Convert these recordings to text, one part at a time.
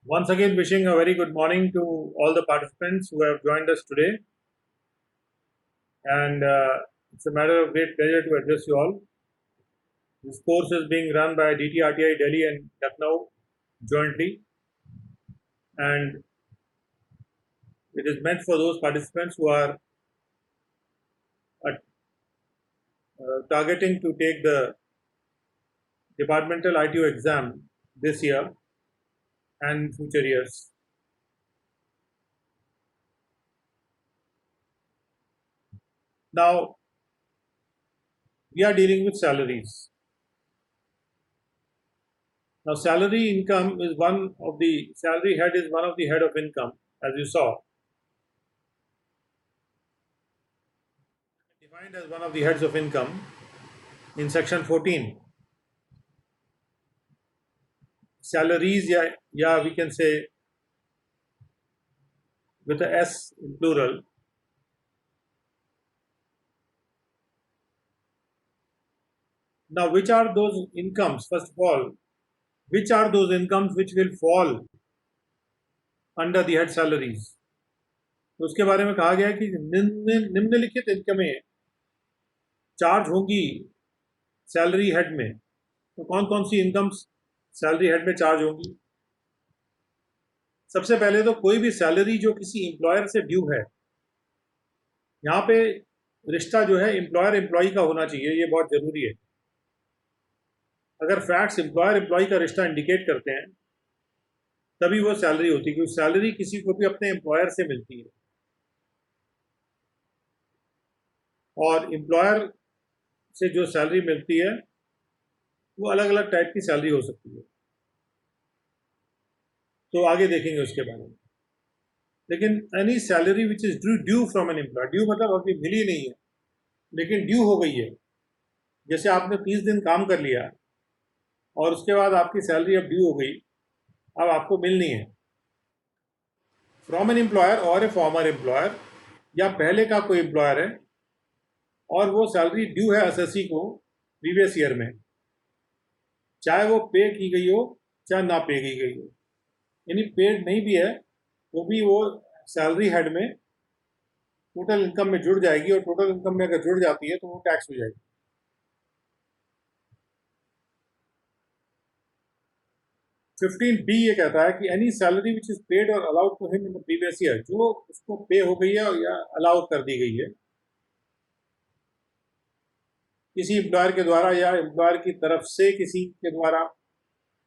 Once again, wishing a very good morning to all the participants who have joined us today. And it's a matter of great pleasure to address you all. This course is being run by DTRTI Delhi and Lucknow jointly, and it is meant for those participants who are uh, targeting to take the departmental ITO exam this year and future years. Now, we are dealing with salaries. Now, salary income is one of the salary head is one of the head of income, as you saw, defined as one of the heads of income in section 14. Salaries, yeah, we can say with a S in plural. Now, which are those incomes? First of all, which are those incomes which will fall under the head salaries? तो उसके बारे में कहा गया है कि निम्नलिखित इनकमें charge होंगी सैलरी हेड में। तो कौन कौन सी इनकम्स सैलरी हेड में चार्ज होंगी? सबसे पहले तो कोई भी सैलरी जो किसी एम्प्लॉयर से ड्यू है, यहाँ पे रिश्ता जो है एम्प्लॉयर एम्प्लॉई का होना चाहिए, ये बहुत ज़रूरी है। अगर फैक्ट्स एम्प्लॉयर एम्प्लॉई का रिश्ता इंडिकेट करते हैं तभी वो सैलरी होती है, क्योंकि सैलरी किसी को भी अपने एम्प्लॉयर से मिलती है और एम्प्लॉयर से जो सैलरी मिलती है वो अलग अलग टाइप की सैलरी हो सकती है। तो आगे देखेंगे उसके बारे में। लेकिन any salary which is due from an employee, due मतलब अभी मिली नहीं है लेकिन ड्यू हो गई है। जैसे आपने 30 दिन काम कर लिया और उसके बाद आपकी सैलरी अब ड्यू हो गई, अब आपको मिलनी है फ्रॉम एन एम्प्लॉयर और ए फॉर्मर एम्प्लॉयर, या पहले का कोई एम्प्लॉयर है और वो सैलरी ड्यू है एसएससी को प्रीवियस ईयर में, चाहे वो पे की गई हो चाहे ना पे की गई हो। यानी पेड नहीं भी है तो भी वो सैलरी हेड में टोटल इनकम में जुड़ जाएगी, और टोटल इनकम में अगर जुड़ जाती है तो वो टैक्स हो जाएगी। 15B ये कहता है कि any salary which is paid or allowed to him in the previous year, जो उसको पे हो गई है या अलाउ कर दी गई है किसी एम्प्लॉयर के द्वारा या एम्प्लॉयर की तरफ से किसी के द्वारा।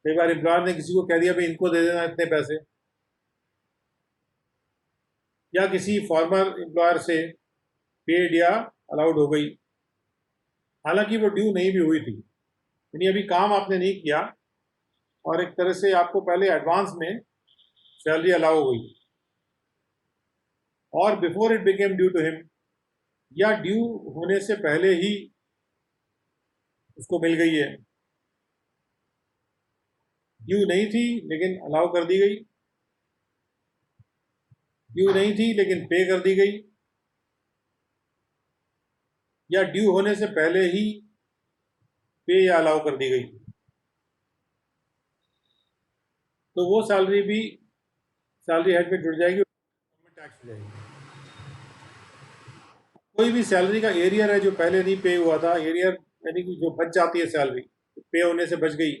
कई बार एम्प्लॉयर ने किसी को कह दिया भाई इनको दे देना इतने पैसे, या किसी फॉर्मर एम्प्लॉयर से पेड या अलाउड हो गई, हालांकि वो ड्यू नहीं भी हुई थी, यानी अभी काम आपने नहीं किया और एक तरह से आपको पहले एडवांस में सैलरी अलाउ हो गई, और before it became due to him, या ड्यू होने से पहले ही उसको मिल गई है। ड्यू नहीं थी लेकिन अलाउ कर दी गई, ड्यू नहीं थी लेकिन पे कर दी गई, या ड्यू होने से पहले ही पे या अलाउ कर दी गई, तो वो सैलरी भी सैलरी हेड में जुड़ जाएगी और टैक्स हो जाएगी। कोई भी सैलरी का एरियर है जो पहले नहीं पे हुआ था, एरियर यानी कि जो बच जाती है सैलरी, पे होने से बच गई,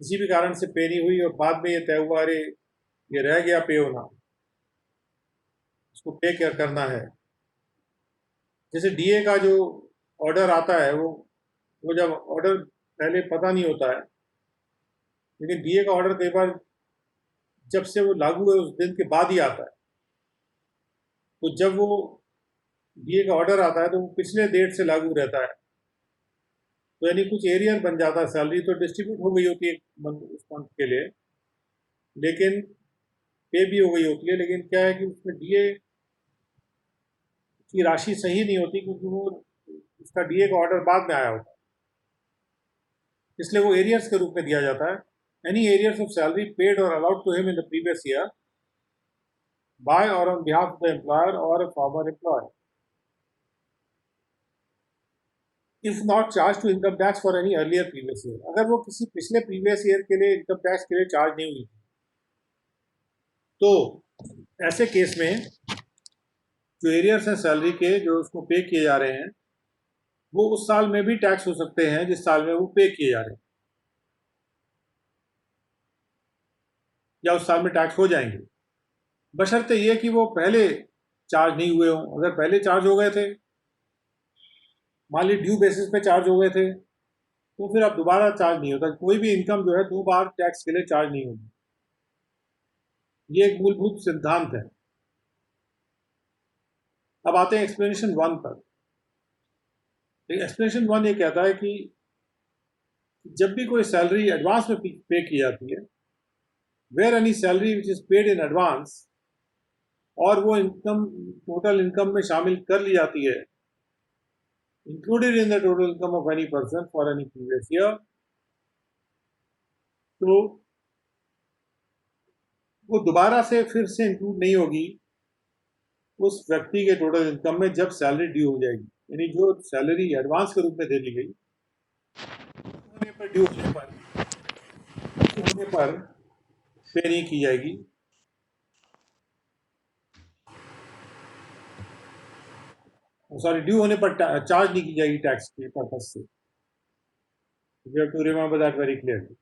किसी भी कारण से पे नहीं हुई और बाद में ये तय हुआ अरे ये रह गया पे होना, उसको पे क्या करना है। जैसे डीए का जो ऑर्डर आता है वो जब ऑर्डर पहले पता नहीं होता है, लेकिन डीए का ऑर्डर कई बार जब से वो लागू है उस दिन के बाद ही आता है। तो जब वो डीए का ऑर्डर आता है तो वो पिछले डेट से लागू रहता है, तो यानी कुछ एरियर बन जाता है, सैलरी तो डिस्ट्रीब्यूट हो गई होती है उस मंथ के लिए, लेकिन पे भी हो गई होती है, लेकिन क्या है कि उसमें डीए की राशि सही नहीं होती क्योंकि वो उसका डीए का ऑर्डर बाद में आया होता है, इसलिए वो एरियर्स के रूप में दिया जाता है। Any arrears of salary paid or allowed to him in the previous year by or on behalf of the employer or a former employer, if not charge to income tax for any earlier previous year, अगर वो किसी पिछले previous year के लिए income tax के लिए charge नहीं हुई, तो ऐसे केस में जो एरियर्स हैं सैलरी के जो उसको पे किए जा रहे हैं वो उस साल में भी टैक्स हो सकते हैं जिस साल में वो पे किए जा रहे हैं, या उस साल में टैक्स हो जाएंगे, बशर्ते ये कि वो पहले चार्ज नहीं हुए हों। अगर पहले चार्ज हो गए थे, मान ली ड्यू बेसिस पे चार्ज हो गए थे, तो फिर अब दोबारा चार्ज नहीं होता। कोई भी इनकम जो है 2 बार टैक्स के लिए चार्ज नहीं होगी। ये एक मूलभूत सिद्धांत है। अब आते हैं एक्सप्लेनेशन 1 पर। एक्सप्लेनेशन 1 ये कहता है कि जब भी कोई सैलरी एडवांस में पे की जाती है, where any salary which is paid in advance, और वो इनकम टोटल इनकम में शामिल कर ली जाती है, included in the total income of any person for any previous year, तो वो दोबारा से फिर से इंक्लूड नहीं होगी उस व्यक्ति के टोटल इनकम में जब सैलरी ड्यू हो जाएगी। यानी जो सैलरी एडवांस के रूप में दे दी गई, ड्यू होने पर पे नहीं की जाएगी। सॉरी, ड्यू होने पर चार्ज नहीं की जाएगी टैक्स के पर्पज से। You have to remember that very clearly.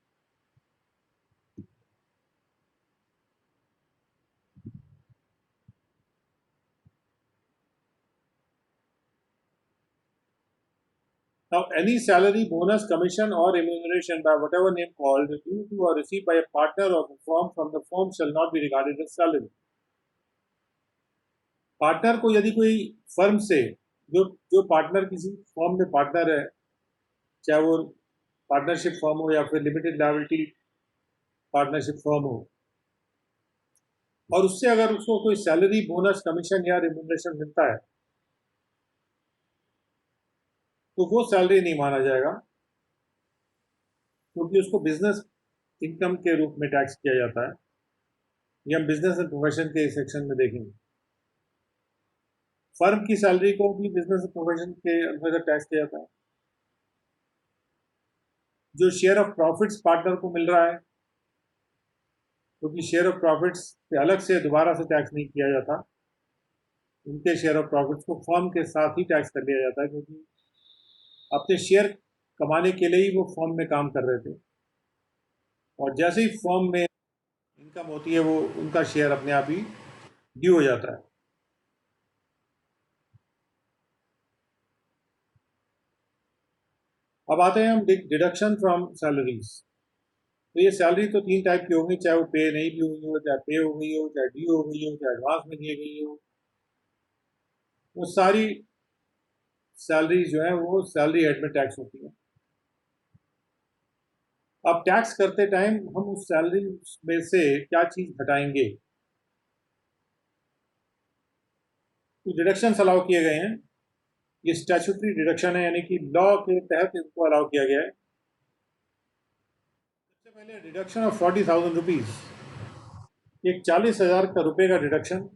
Now, any salary, bonus, commission, or remuneration by whatever name called, due to or received by a partner of a firm from the firm shall not be regarded as salary. Partner को यदि कोई firm से, जो जो partner किसी firm में partner है, चाहे वो पार्टनरशिप फर्म हो या फिर लिमिटेड लायबिलिटी पार्टनरशिप फर्म हो, और उससे अगर उसको कोई सैलरी, बोनस, कमीशन या रिम्यूनरेशन मिलता है, तो वो सैलरी नहीं माना जाएगा, क्योंकि उसको बिजनेस इनकम के रूप में टैक्स किया जाता है। ये हम बिजनेस एंड प्रोफेशन के सेक्शन में देखेंगे। फर्म की सैलरी को भी बिजनेस एंड प्रोफेशन के अंतर्गत टैक्स किया जाता है। जो शेयर ऑफ प्रॉफिट्स पार्टनर को मिल रहा है, क्योंकि शेयर ऑफ प्रॉफिट्स पे अलग से दोबारा से टैक्स नहीं किया जाता, उनके शेयर ऑफ प्रॉफिट्स को फर्म के साथ ही टैक्स कर लिया जाता है, क्योंकि अपने शेयर कमाने के लिए ही वो फर्म में काम कर रहे थे, और जैसे ही फर्म में इनकम होती है वो उनका शेयर अपने आप ही ड्यू हो जाता है। अब आते हैं हम डिडक्शन फ्रॉम सैलरीज। तो ये सैलरी तो 3 टाइप की होंगी, चाहे वो पे नहीं भी हुई हो, चाहे पे हो गई हो, चाहे ड्यू हो गई हो, चाहे एडवांस में दी गई हो। वो सारी सैलरी जो है वो सैलरी हेड में टैक्स होती है। अब टैक्स करते टाइम हम उस सैलरी में से क्या चीज हटाएंगे, तो डिडक्शन अलाउ किए गए हैं। ये स्टैट्यूटरी डिडक्शन है, यानी कि लॉ के तहत इसको अलाउ किया गया है। सबसे पहले डिडक्शन ऑफ 40,000 रुपीज, एक 40,000 का रुपए का डिडक्शन,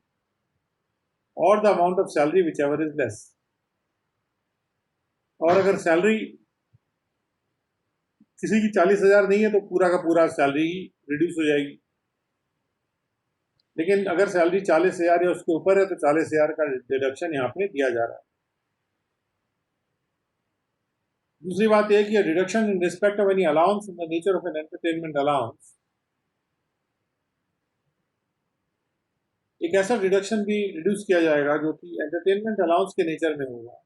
और the amount of salary which ever is less. और अगर सैलरी किसी की 40,000 नहीं है तो पूरा का पूरा सैलरी रिड्यूस हो जाएगी, लेकिन अगर सैलरी 40,000 या उसके ऊपर है तो 40,000 का डिडक्शन यहाँ पे दिया जा रहा है। दूसरी बात यह कि deduction in respect of any allowance in the nature of an entertainment allowance, एक ऐसा डिडक्शन भी रिड्यूस किया जाएगा जो कि एंटरटेनमेंट अलाउंस के नेचर में होगा,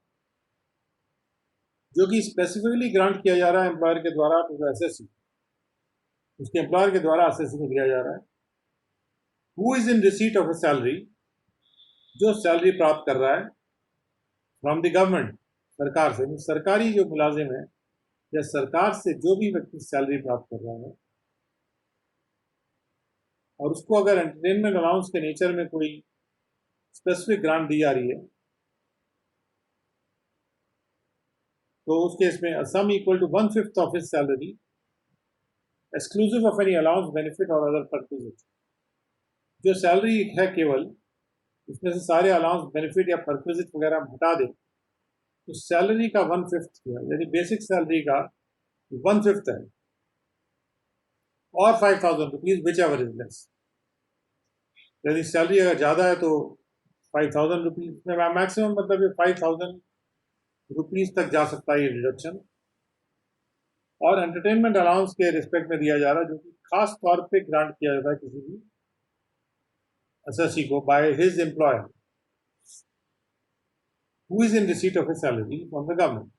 जो कि स्पेसिफिकली ग्रांट किया जा रहा है एम्प्लॉयर के द्वारा टू द एसएससी, उसके एम्प्लॉयर के द्वारा एसएससी को दिया जा रहा है। Who is in receipt of A salary, जो सैलरी प्राप्त कर रहा है फ्रॉम द गवर्नमेंट, सरकार से, सरकारी जो मुलाजिम है या सरकार से जो भी व्यक्ति सैलरी प्राप्त कर रहा है, और उसको अगर एंटरटेनमेंट अलाउंस के नेचर में कोई स्पेसिफिक ग्रांट दी जा रही है, तो उस केस में sum equal to 1/5 of his salary exclusive of any allowance, benefit और अदर पर्पसेस। जो सैलरी है केवल, उसमें से सारे अलाउंस, बेनिफिट या पर्पसेस वगैरह हटा दे, तो सैलरी का 1/5 है, यानी बेसिक सैलरी का 1/5 है, और 5,000 rupees which ever is less. यदि सैलरी अगर ज़्यादा है तो 5,000 रुपीज़ में मैक्सिमम, मतलब ये 5,000 रुपीज़ तक जा सकता है ये डिडक्शन। और एंटरटेनमेंट अलाउंस के रिस्पेक्ट में दिया जा रहा है, जो कि खास तौर पे ग्रांट किया जाता है किसी भी एसएससी को by his employer who is in receipt of his salary from the government.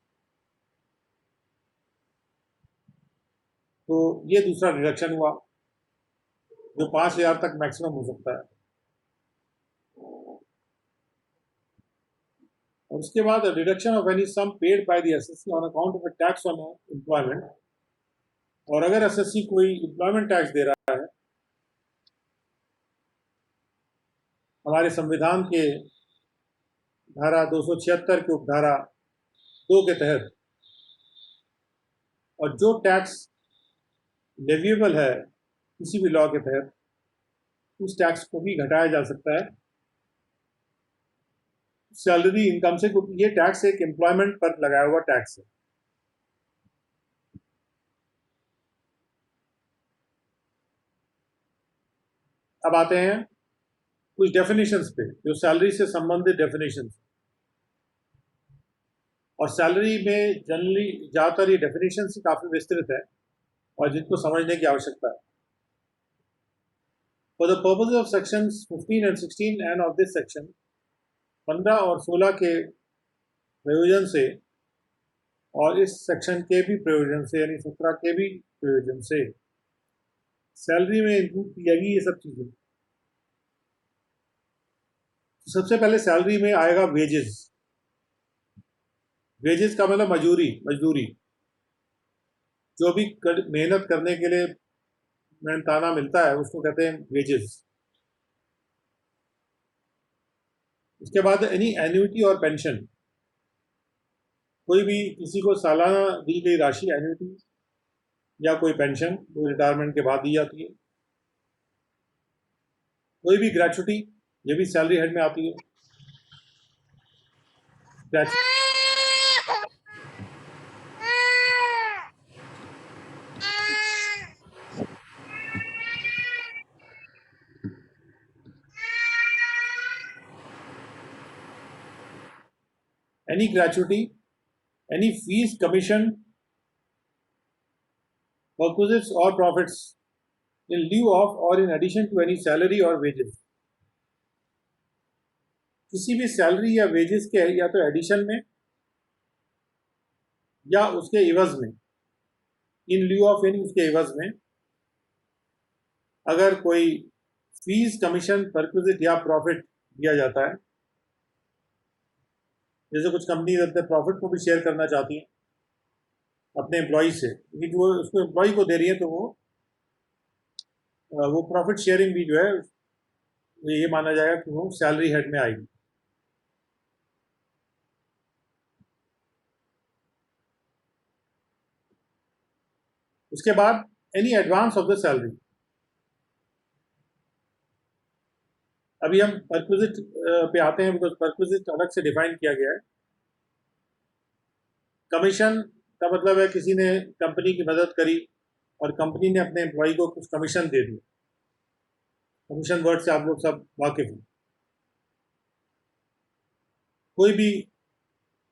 तो ये दूसरा डिडक्शन हुआ जो 5,000 तक मैक्सिमम हो सकता है। और उसके बाद deduction of any sum paid by the assessee on account of a tax on employment. और अगर एसएससी कोई एम्प्लॉयमेंट टैक्स दे रहा है हमारे संविधान के धारा 276 के उपधारा 2 के तहत, और जो टैक्स लेविएबल है किसी भी लॉ के तहत, उस टैक्स को भी घटाया जा सकता है सैलरी इनकम से, क्योंकि ये टैक्स एक एम्प्लॉयमेंट पर लगाया हुआ टैक्स है। अब आते हैं कुछ डेफिनेशंस पे, जो सैलरी से संबंधित डेफिनेशंस। और सैलरी में जनरली ज़्यादातर ये डेफिनेशंस ही काफ़ी विस्तृत है और जिनको समझने की आवश्यकता है। For the purpose of section 15 and 16 end of this section, 15 और 16 के प्रयोजन से और इस सेक्शन के भी प्रयोजन से, यानी 17 के भी प्रयोजन से, सैलरी में इंक्लूड की जाएगी ये सब चीज़ें। सबसे पहले सैलरी में आएगा वेजेस। वेजेस का मतलब मजदूरी। जो भी मेहनत करने के लिए मेहनताना मिलता है उसको कहते हैं वेजेस। उसके बाद एनी एन्युटी और पेंशन, कोई भी किसी को सालाना दी गई राशि एन्युटी या कोई पेंशन जो रिटायरमेंट के बाद दी जाती है। कोई भी ग्रेचुटी, ये भी सैलरी हेड में आती है। Any gratuity, any fees, commission, perquisites or profits in lieu of or in addition to any salary or wages। किसी भी सैलरी या वेजेस के या तो एडिशन में या उसके इवज में, इन ल्यू ऑफ यानी उसके इवज में, अगर कोई फीस, कमीशन, परक्विजिट या प्रॉफिट दिया जाता है। जैसे कुछ कंपनी अपने प्रॉफिट को भी शेयर करना चाहती हैं अपने एम्प्लॉय से, लेकिन जो उसको एम्प्लॉय को दे रही है तो वो प्रॉफिट शेयरिंग भी जो है ये माना जाएगा कि वो सैलरी हेड में आएगी। उसके बाद any advance of the salary. अभी हम परक्विजिट पे आते हैं, बिकॉज परक्विजिट अलग से डिफाइन किया गया है। कमीशन का मतलब है किसी ने कंपनी की मदद करी और कंपनी ने अपने एम्प्लॉय को कुछ कमीशन दे दिया। कमीशन वर्ड से आप लोग सब वाकिफ हैं। कोई भी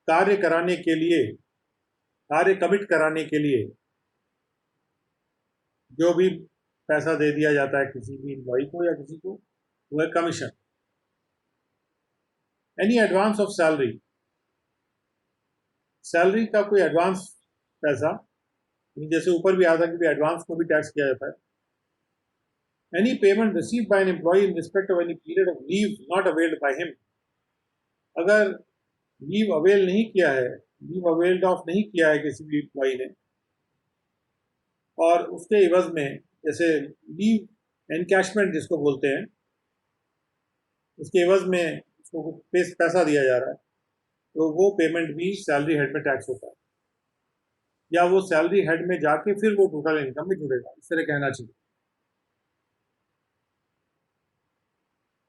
कार्य कराने के लिए, कार्य कमिट कराने के लिए जो भी पैसा दे दिया जाता है किसी भी एम्प्लॉय को या किसी को, वो है commission. Any advance of salary, salary का कोई एडवांस पैसा, जैसे ऊपर भी आता है कि एडवांस को भी टैक्स किया जाता है। Any payment received by an employee in respect of any period of leave not availed by him. अगर लीव अवेल नहीं किया है, लीव अवेल्ड ऑफ नहीं किया है किसी भी एम्प्लॉय ने, और उसके इवज में, जैसे लीव एनकैशमेंट जिसको बोलते हैं, उसके एवज में उसको कुछ पैसा दिया जा रहा है, तो वो पेमेंट भी सैलरी हेड में टैक्स होता है, या वो सैलरी हेड में जाके फिर वो टोटल इनकम में जुड़ेगा, इस तरह कहना चाहिए।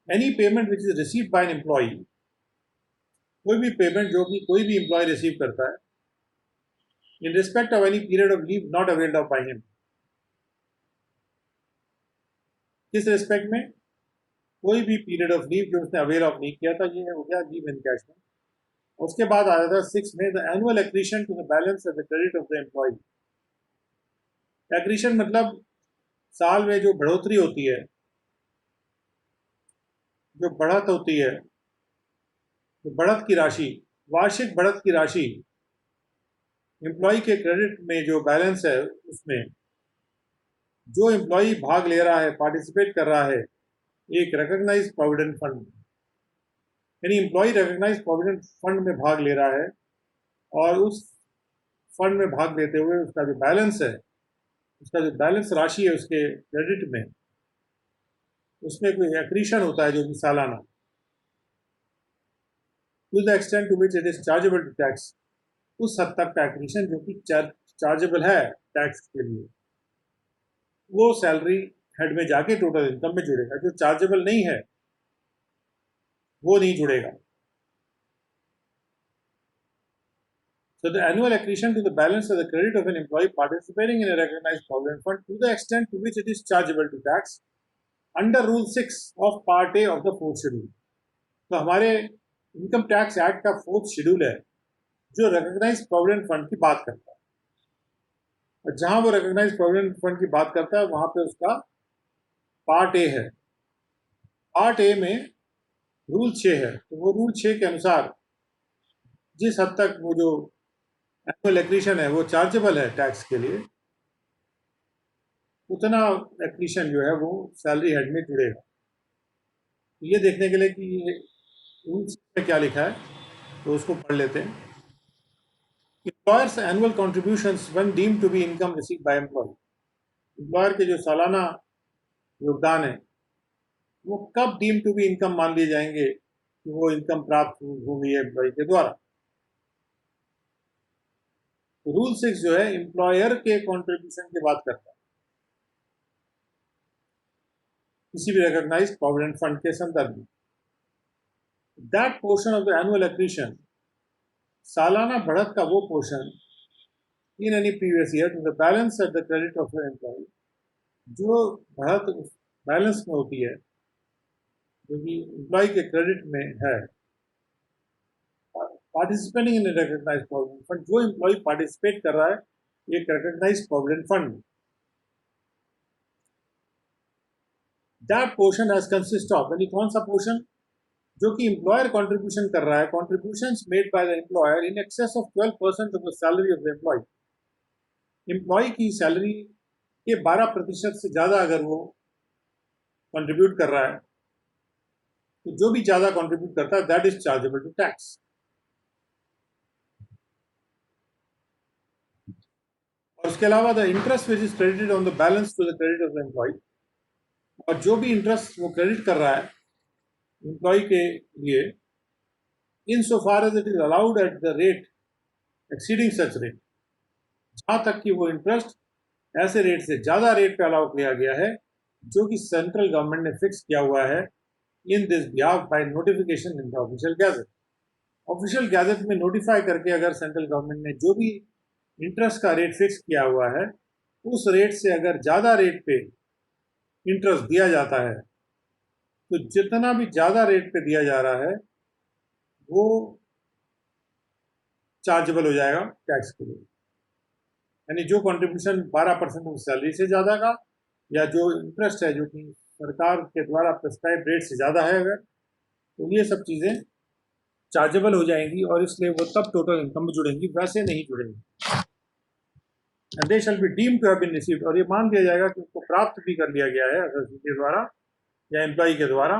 Any payment which is received by an employee, कोई भी पेमेंट जो कि कोई भी एम्प्लॉय रिसीव करता है इन respect of any period of leave not availed of by him. किस रिस्पेक्ट में? कोई भी पीरियड ऑफ लीव जो उसने अवेल ऑफ नहीं किया था, ये हो गया लीव एनकैशमेंट। उसके बाद आया था 6 में the annual accretion to the balance of the credit of the employee. Accretion मतलब साल में जो बढ़ोतरी होती है, जो बढ़त होती है, जो बढ़त की राशि, वार्षिक बढ़त की राशि एम्प्लॉय के क्रेडिट में जो बैलेंस है उसमें जो एम्प्लॉय भाग ले रहा है, पार्टिसिपेट कर रहा है एक रिकॉग्नाइज्ड प्रोविडेंट फंड, यानी एम्प्लॉय रिकॉग्नाइज्ड प्रोविडेंट फंड में भाग ले रहा है और उस फंड में भाग लेते हुए उसका जो बैलेंस है, उसका जो बैलेंस राशि है उसके क्रेडिट में, उसमें कोई एक्रीशन होता है जो कि सालाना, to the extent to which it is chargeable to tax, उस हद तक का एक्रीशन जो कि चार्जेबल है टैक्स के लिए, वो सैलरी हेड में जाके टोटल इनकम में जुड़ेगा। जो चार्जेबल नहीं है वो नहीं जुड़ेगा। So the annual accretion to the balance of the credit of an employee participating in a recognized provident fund to the extent to which it is chargeable to tax under Rule 6 of Part A of the fourth schedule. तो हमारे income tax act का fourth schedule है जो recognise provident fund की बात करता है, और जहां वो रिकॉग्नाइज प्रोविडेंट फंड की बात करता है वहां पे उसका पार्ट ए है। पार्ट ए में रूल 6 है, तो वो रूल 6 के अनुसार जिस हद तक वो जो एनुअल एक्रीशन है वो चार्जेबल है टैक्स के लिए, उतना एक्रीशन जो है वो सैलरी हेड में जुड़ेगा। तो ये देखने के लिए कि ये रूल्स में क्या लिखा है तो उसको पढ़ लेते हैं। Employer's annual contributions when deemed to be income received by employee, employer के जो सालाना योगदान है वो कब डीम टू बी इनकम मान लिए जाएंगे कि वो इनकम प्राप्त हो गई है एम्प्लॉय के द्वारा। तो रूल 6 जो है एम्प्लॉयर के कॉन्ट्रीब्यूशन की बात करता है किसी भी रिकॉग्नाइज्ड प्रोविडेंट फंड के संदर्भ में। That portion of the annual accretion, सालाना बढ़त का वो portion in any previous year to the balance at the credit of the employee, जो बढ़त बैलेंस में होती है जो कि एम्प्लॉय के क्रेडिट में है, participating in recognised provident fund, जो एम्प्लॉय पार्टिसिपेट कर रहा है एक रिकॉग्नाइज्ड प्रोविडेंट फंड में, that portion has consist of, यानी कौन सा पोर्शन जो कि एम्प्लॉयर कंट्रीब्यूशन कर रहा है, contributions made by the employer in excess of 12% of the salary of the employee, employee की सैलरी के 12% से ज्यादा अगर वो कंट्रीब्यूट कर रहा है तो जो भी ज्यादा कंट्रीब्यूट करता है that is chargeable to tax. और उसके अलावा the interest which is credited on the balance to the credit of the employee, और जो भी इंटरेस्ट वो क्रेडिट कर रहा है एम्प्लॉय के लिए, in so far as it is allowed at the rate exceeding such rate, जहां तक कि वो इंटरेस्ट ऐसे रेट से ज्यादा रेट पे अलाउ किया गया है जो कि सेंट्रल गवर्नमेंट ने फिक्स किया हुआ है in this behalf by notification in the official gazette. Official gazette में नोटिफाई करके अगर सेंट्रल गवर्नमेंट ने जो भी इंटरेस्ट का रेट फिक्स किया हुआ है उस रेट से अगर ज्यादा रेट पे इंटरेस्ट दिया जाता है तो जितना भी ज्यादा रेट पे दिया जा रहा है वो चार्जेबल हो जाएगा टैक्स के लिए। यानी जो कंट्रीब्यूशन 12% ऑफ सैलरी से ज्यादा का, या जो इंटरेस्ट है जो कि सरकार के द्वारा प्रेस्क्राइब रेट से ज्यादा है अगर, तो ये सब चीजें चार्जेबल हो जाएंगी और इसलिए वो तब टोटल इनकम में जुड़ेंगी, वैसे नहीं जुड़ेंगी। And they shall be deemed to have been received, और ये मान दिया जाएगा कि उसको प्राप्त भी कर लिया गया है एसएससी के द्वारा या एम्प्लॉय के द्वारा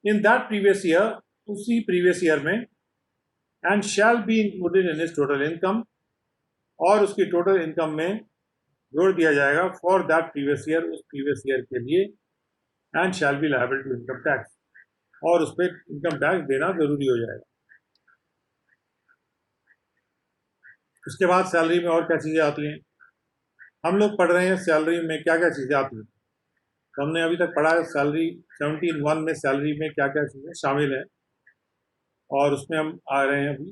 इन दैट प्रीवियस ईयर, उसी प्रीवियस ईयर में, and shall be included in his total income, और उसकी टोटल इनकम में जोड़ दिया जाएगा फॉर दैट प्रीवियस ईयर, उस प्रीवियस ईयर के लिए, and shall be liable to income tax, और उस पर इनकम टैक्स देना जरूरी हो जाएगा। उसके बाद सैलरी में और क्या चीज़ें आती हैं, हम लोग पढ़ रहे हैं सैलरी में क्या क्या चीज़ें आती हैं। तो हमने अभी तक पढ़ा है सैलरी 17(1) में सैलरी में क्या क्या चीज़ें शामिल हैं, और उसमें हम आ रहे हैं अभी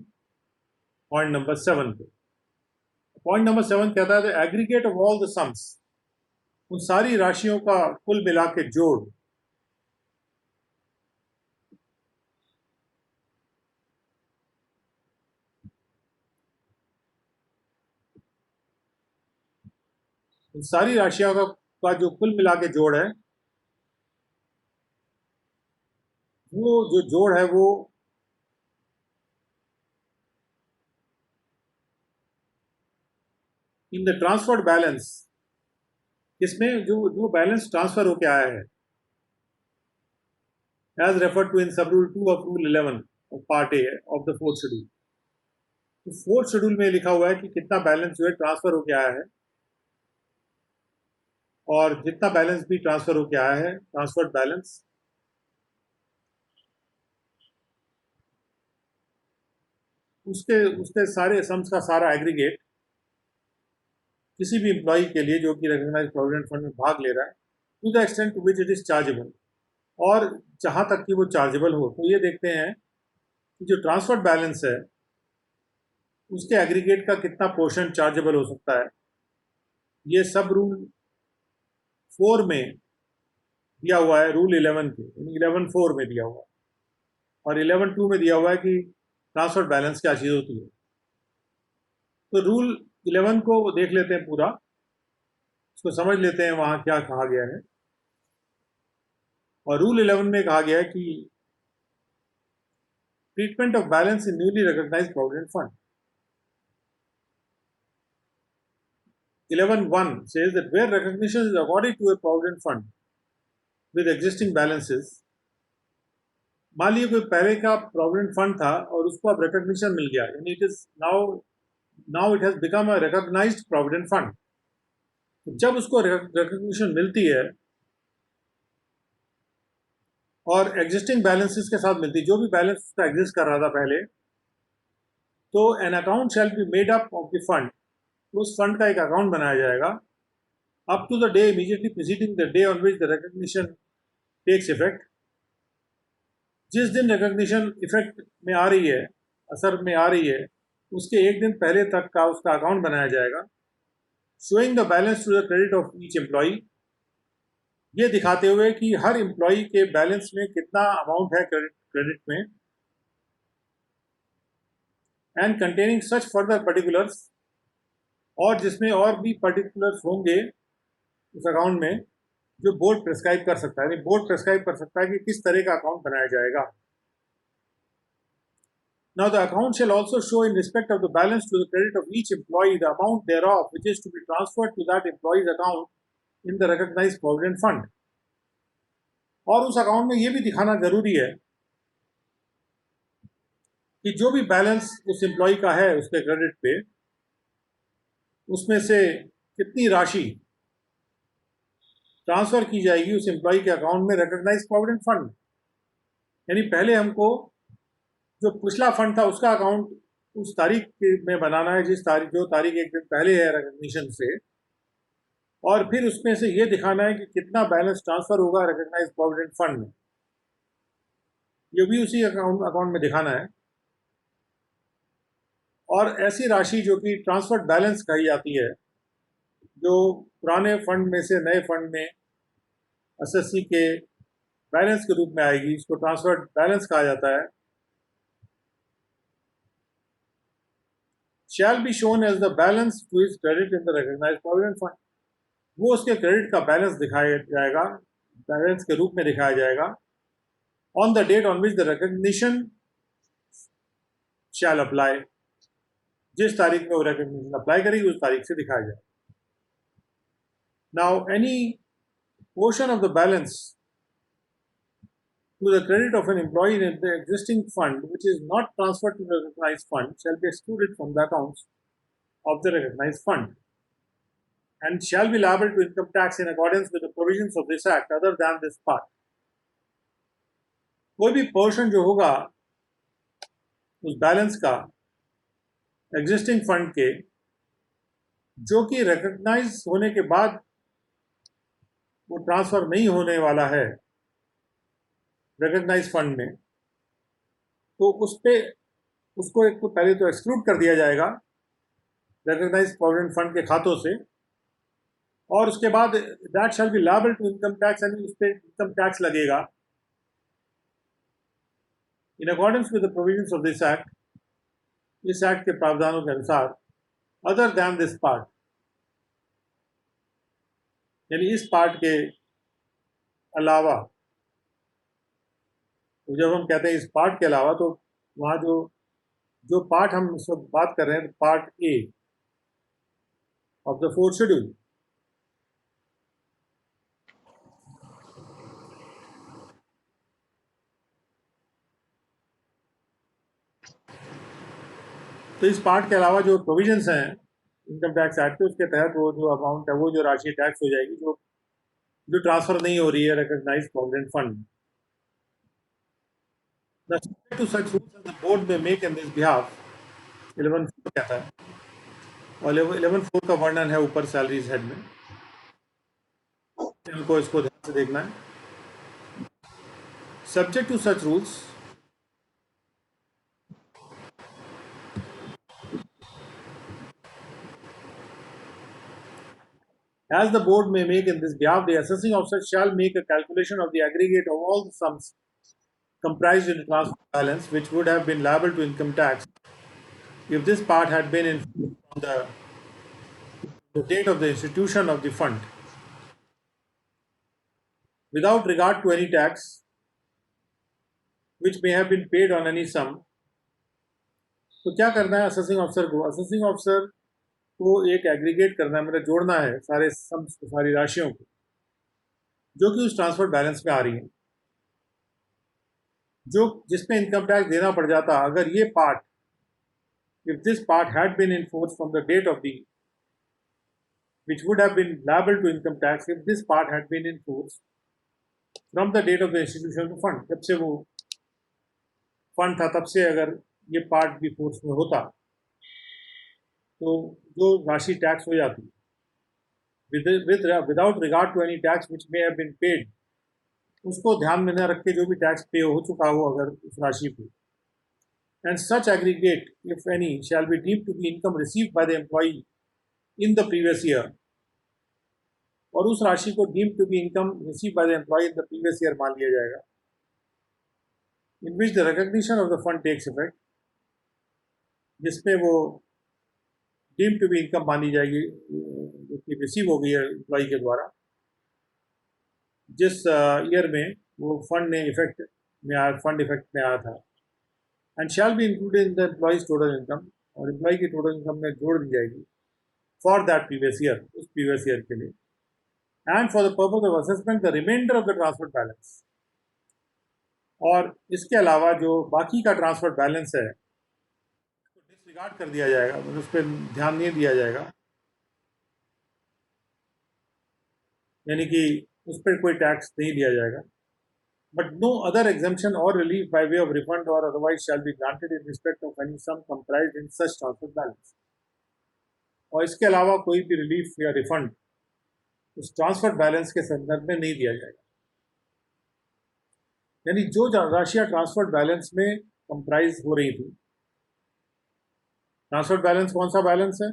पॉइंट नंबर 7 पे। पॉइंट नंबर 7 कहता है the aggregate of all the sums, उन सारी राशियों का कुल मिला के जोड़, इन सारी राशियों का जो कुल मिला के जोड़ है, वो जो जोड़ है वो इन द ट्रांसफर्ड बैलेंस, इसमें जो जो बैलेंस ट्रांसफर होके आया है, as referred to in sub rule 2 of rule 11 of part A of the fourth schedule। तो फोर्थ शेड्यूल में लिखा हुआ है कि कितना बैलेंस जो है ट्रांसफर होके आया है, और जितना बैलेंस भी ट्रांसफर होके आया है, ट्रांसफर्ड बैलेंस, उसके उसके सारे सम्स का सारा एग्रीगेट किसी भी एम्प्लॉय के लिए जो कि रिकॉग्नाइज्ड प्रोविडेंट फंड में भाग ले रहा है, to the extent to which it is chargeable, और जहां तक कि वो चार्जेबल हो। तो ये देखते हैं कि जो ट्रांसफर्ड बैलेंस है उसके एग्रीगेट का कितना पोर्शन चार्जेबल हो सकता है। ये सब रूल 4 में दिया हुआ है, रूल 11 के, 11(4) में दिया हुआ है, और 11(2) में दिया हुआ है कि ट्रांसफर बैलेंस क्या चीज़ होती है। तो रूल 11 को देख लेते हैं पूरा, उसको समझ लेते हैं वहाँ क्या कहा गया है। और रूल 11 में कहा गया है कि treatment of balance in newly recognised provident fund. 11(1) says that where recognition is awarded to a provident fund with existing balances, मान लीजिए कोई पहले का प्रोविडेंट फंड था और उसको अब रिकॉग्निशन मिल गया, यानी it is now it has become a recognised provident fund. जब उसको रिकॉग्निशन मिलती है और एग्जिस्टिंग बैलेंसेस के साथ मिलती है, जो भी बैलेंस उसका एग्जिस्ट कर रहा था पहले, तो an account shall be made up of the fund, उस फंड का एक अकाउंट बनाया जाएगा up to the day immediately preceding the day on which the recognition takes effect. जिस दिन रिकॉग्निशन इफेक्ट में आ रही है, असर में आ रही है, उसके एक दिन पहले तक का उसका अकाउंट बनाया जाएगा, showing the balance to the credit of each employee, ये दिखाते हुए कि हर एम्प्लॉय के बैलेंस में कितना अमाउंट है क्रेडिट में, and containing such further particulars, और जिसमें और भी पर्टिकुलर्स होंगे उस अकाउंट में जो बोर्ड प्रेस्क्राइब कर सकता है। बोर्ड प्रेस्क्राइब कर सकता है कि किस तरह का अकाउंट बनाया जाएगा। Now the account shall also show in respect of the balance to the credit of each employee the amount thereof which is to be transferred to that employee's account in the recognized provident fund। और उस account में ये भी दिखाना जरूरी है कि जो भी बैलेंस उस एम्प्लॉय का है उसके क्रेडिट पे, उसमें से कितनी राशि ट्रांसफर की जाएगी उस एम्प्लॉय के अकाउंट में रिकॉग्नाइज्ड प्रोविडेंट फंड। यानी पहले हमको जो पिछला फंड था उसका अकाउंट उस तारीख में बनाना है, जो तारीख एक दिन पहले है रिकॉग्निशन से, और फिर उसमें से ये दिखाना है कि कितना बैलेंस ट्रांसफर होगा रिकॉग्नाइज्ड प्रोविडेंट फंड में, ये भी उसी अकाउंट में दिखाना है। और ऐसी राशि जो कि ट्रांसफर्ड बैलेंस कही जाती है, जो पुराने फंड में से नए फंड में एसएससी के बैलेंस के रूप में आएगी, इसको ट्रांसफर्ड बैलेंस कहा जाता है। shall be shown as the balance to his credit in the recognized provident fund। वो उसके क्रेडिट का बैलेंस दिखाया जाएगा, बैलेंस के रूप में दिखाया जाएगा, on the date on which the recognition shall apply, जिस तारीख में वो रिकॉग्निशन अप्लाई करेगी उस तारीख से दिखाया जाएगा। Now any portion of the balance to the credit of an employee in the existing fund which is not transferred to the recognized fund shall be excluded from the accounts of the recognized fund and shall be liable to income tax in accordance with the provisions of this act other than this part। कोई भी portion जो होगा उस balance का existing fund के, जो कि recognise होने के बाद वो ट्रांसफर नहीं होने वाला है रिकॉग्नाइज फंड में, तो उस पे उसको एक तो पहले तो एक्सक्लूड कर दिया जाएगा रिकॉग्नाइज प्रोविडेंट फंड के खातों से, और उसके बाद that shall be liable to income tax, यानी उस पर इनकम टैक्स लगेगा in accordance with the provisions of this act, इस एक्ट के प्रावधानों के अनुसार, अदर दैन दिस पार्ट, यानी इस पार्ट के अलावा, तो जब हम कहते हैं इस पार्ट के अलावा, तो वहाँ जो जो पार्ट हम इस वक्त बात कर रहे हैं, part A of the fourth schedule, तो इस पार्ट के अलावा जो प्रोविजंस हैं इनकम टैक्स एक्ट के, उसके तहत वो जो अमाउंट है, वो जो राशि टैक्स हो जाएगी, जो जो ट्रांसफर नहीं हो रही है recognised provident fund. The subject to such rules as the board may make in this behalf, 11(4) कहता है, और 11(4) का वर्णन है ऊपर सैलरीज हेड में, इनको इसको ध्यान से देखना है। Subject to such rules, as the board may make in this behalf, the assessing officer shall make a calculation of the aggregate of all the sums comprised in the transfer balance which would have been liable to income tax if this part had been in from the date of the institution of the fund, without regard to any tax which may have been paid on any sum. तो क्या करना है assessing officer को? Assessing officer को एक aggregate करना है, मतलब जोड़ना है सारे सम्स, सारी राशियों को जो कि उस ट्रांसफर बैलेंस में आ रही है, जो जिसमें इनकम टैक्स देना पड़ जाता अगर ये part, if this part had been in force from the date of the, which would have been liable to income tax if this part had been in force from the date of the institution of the fund, जब से वो fund था तब से अगर ये part भी force में होता, तो जो राशि टैक्स हो जाती, without regard to any tax which may have been paid, उसको ध्यान में न रख के जो भी टैक्स पे हो चुका हो अगर उस राशि पे, and such aggregate, if any, shall be deemed to be income received by the employee in the previous year, और उस राशि को deemed to be income received by the employee in the previous year मान लिया जाएगा, in which the recognition of the fund takes effect, जिसमें वो deemed to be income मानी जाएगी जो कि रिसीव हो गई है एम्प्लॉई के द्वारा जिस ईयर में वो फंड ने इफेक्ट में आया, फंड इफेक्ट में आया था, and shall be included in the employee's total income, और एम्प्लॉई की टोटल इनकम में जोड़ दी जाएगी फॉर दैट प्रीवियस ईयर, उस प्रीवियस ईयर के लिए, and for the purpose of assessment the remainder of the transfer balance, और इसके अलावा जो बाकी का ट्रांसफर बैलेंस है उसको डिसरिगार्ड कर दिया जाएगा, मतलब उस पर ध्यान नहीं दिया जाएगा, यानी कि उस पर कोई टैक्स नहीं दिया जाएगा, but no other exemption or relief by way of refund or otherwise shall be granted in respect of any sum comprised in such transfer balance, और इसके अलावा कोई भी रिलीफ या रिफंड उस ट्रांसफर बैलेंस के संदर्भ में नहीं दिया जाएगा। यानी जो राशियां ट्रांसफर बैलेंस में कंप्राइज हो रही थी, ट्रांसफर बैलेंस कौन सा बैलेंस है?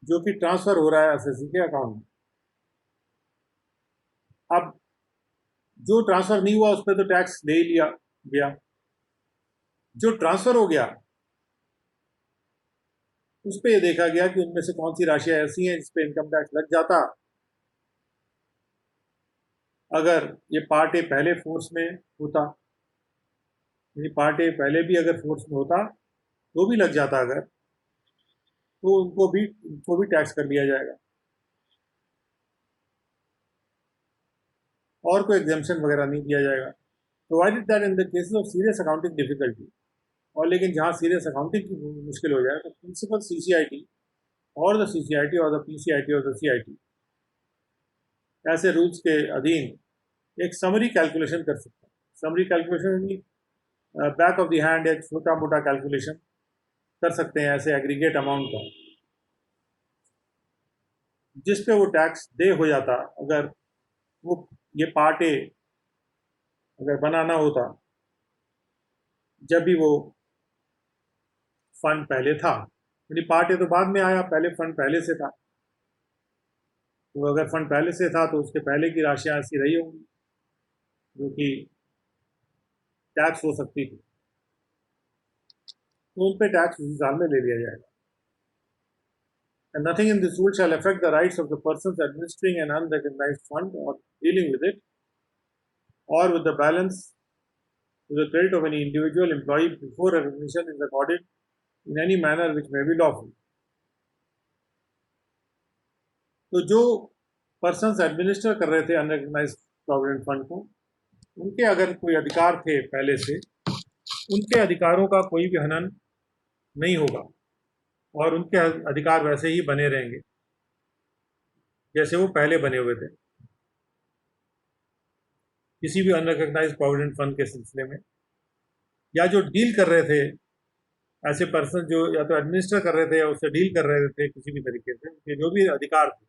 जो कि ट्रांसफर हो रहा है एसएससी के अकाउंट में। अब जो ट्रांसफर नहीं हुआ उस पर तो टैक्स ले ही लिया गया, जो ट्रांसफर हो गया उस पर यह देखा गया कि उनमें से कौन सी राशियां ऐसी हैं जिस पे इनकम टैक्स लग जाता अगर ये पार्ट ए पहले फोर्स में होता, यानी पार्ट ए पहले भी अगर फोर्स में होता तो भी लग जाता अगर, तो उनको भी टैक्स कर लिया जाएगा, और कोई एग्जाम्पशन वगैरह नहीं दिया जाएगा। Provided that in the cases of serious accounting difficulty, और लेकिन जहाँ सीरियस अकाउंटिंग की मुश्किल हो जाए तो प्रिंसिपल सीसीआईटी और द सीसीआईटी और द पीसीआईटी और द सीआईटी ऐसे रूल्स के अधीन एक समरी कैलकुलेशन कर सकते हैं। Summary calculation back of the hand एक छोटा मोटा कैलकुलेशन कर सकते हैं ऐसे एग्रीगेट अमाउंट का, जिस पे वो टैक्स दे हो जाता अगर वो ये पार्ट ए अगर बनाना होता जब भी वो फंड पहले था, यानी पार्ट ए तो बाद में आया, पहले फंड पहले से था, तो अगर फंड पहले से था तो उसके पहले की राशियां ऐसी रही होंगी जो कि टैक्स हो सकती थी, तो उन पे टैक्स उसी साल में ले लिया जाएगा। and nothing in this rule shall affect the rights of the persons administering an unrecognized fund or dealing with it or with the balance to the credit of any individual employee before recognition is accorded in any manner which may be lawful. तो जो persons administer कर रहे थे unrecognised provident fund को, उनके अगर कोई अधिकार थे पहले से, उनके अधिकारों का कोई भी हनन नहीं होगा और उनके अधिकार वैसे ही बने रहेंगे जैसे वो पहले बने हुए थे किसी भी अनरिकग्नाइज्ड प्रोविडेंट फंड के सिलसिले में, या जो डील कर रहे थे ऐसे पर्सन जो या तो एडमिनिस्टर कर रहे थे या उससे डील कर रहे थे किसी भी तरीके से, उनके जो भी अधिकार थे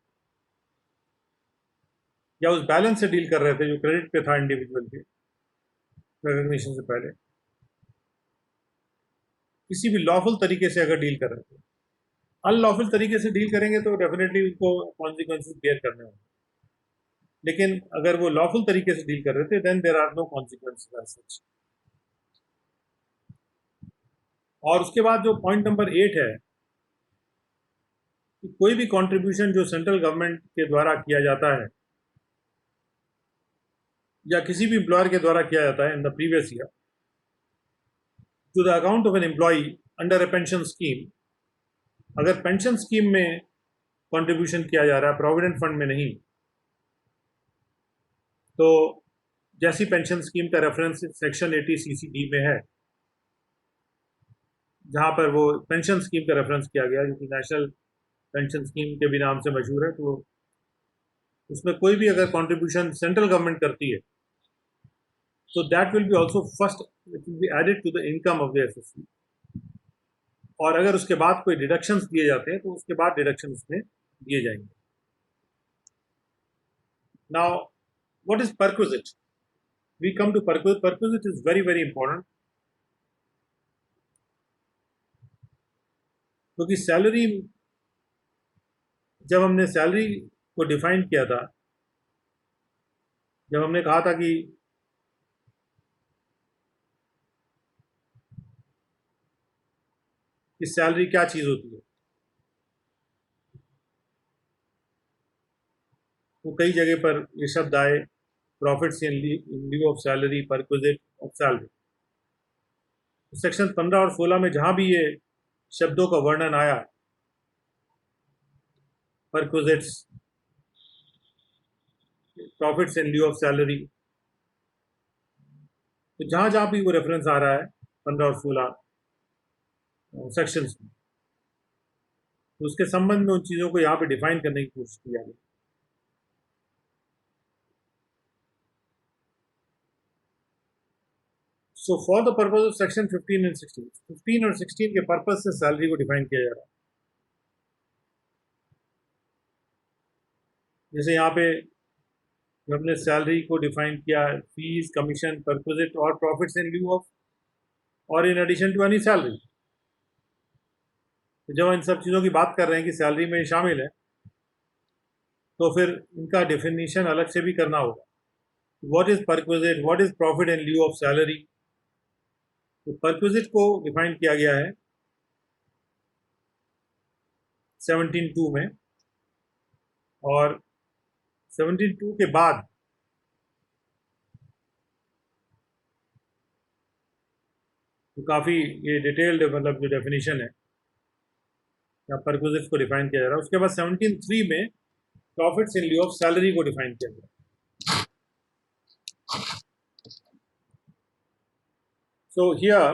या उस बैलेंस से डील कर रहे थे जो क्रेडिट पे था इंडिविजुअल के रिकग्निशन से पहले, किसी भी लॉफुल तरीके से अगर डील कर रहे थे, अनलॉफुल तरीके से डील करेंगे तो डेफिनेटली उनको कॉन्सिक्वेंसेस बेयर करने होंगे, लेकिन अगर वो लॉफुल तरीके से डील कर रहे थे then there are no consequences as such. और उसके बाद जो पॉइंट नंबर 8 है कि कोई भी कंट्रीब्यूशन जो सेंट्रल गवर्नमेंट के द्वारा किया जाता है या किसी भी एम्प्लॉयर के द्वारा किया जाता है in the previous year to the account of an employee under a pension scheme, अगर पेंशन स्कीम में कंट्रीब्यूशन किया जा रहा है प्रोविडेंट फंड में नहीं, तो जैसी पेंशन स्कीम का रेफरेंस सेक्शन 80 CCD में है जहां पर वो पेंशन स्कीम का रेफरेंस किया गया जो कि नेशनल पेंशन स्कीम के भी नाम से मशहूर है, तो उसमें कोई भी अगर कंट्रीब्यूशन सेंट्रल गवर्नमेंट करती है तो that will be also first it will be added to the income of the assessee, और अगर उसके बाद कोई डिडक्शंस दिए जाते हैं तो उसके बाद डिडक्शन उसमें दिए जाएंगे। Now what is perquisite? We come to perquisite. Perquisite is very very important क्योंकि सैलरी, जब हमने सैलरी को डिफाइन किया था, जब हमने कहा था कि सैलरी क्या चीज होती है, तो कई जगह पर ये शब्द आए, profits in lieu of salary, perquisite of salary. Section 15 और 16 में जहां भी ये शब्दों का वर्णन आया, perquisites, profits in lieu of salary, तो जहां जहां भी वो रेफरेंस आ रहा है 15 और 16 सेक्शंस में, तो उसके संबंध में उन चीजों को यहाँ पे डिफाइन करने की कोशिश की जा रही है। So for the purpose of section 15 and 16, 15 और 16 के पर्पज से सैलरी को डिफाइन किया जा रहा है। जैसे यहाँ पे हमने सैलरी को डिफाइन किया, फीस, कमीशन, परक्विजिट और प्रॉफिट्स इन लिeu ऑफ और in addition to any salary. तो जब इन सब चीज़ों की बात कर रहे हैं कि सैलरी में शामिल है, तो फिर इनका डेफिनेशन अलग से भी करना होगा। What is perquisite, what is profit in lieu of salary? तो परक्विजिट को डिफाइन किया गया है 17(2) में, और 17(2) के बाद तो काफ़ी ये डिटेल्ड मतलब जो डेफिनेशन है या परक्विजिट को डिफाइन किया जा रहा है। उसके बाद 17(3) में profits in lieu of salary को डिफाइन किया गया। So here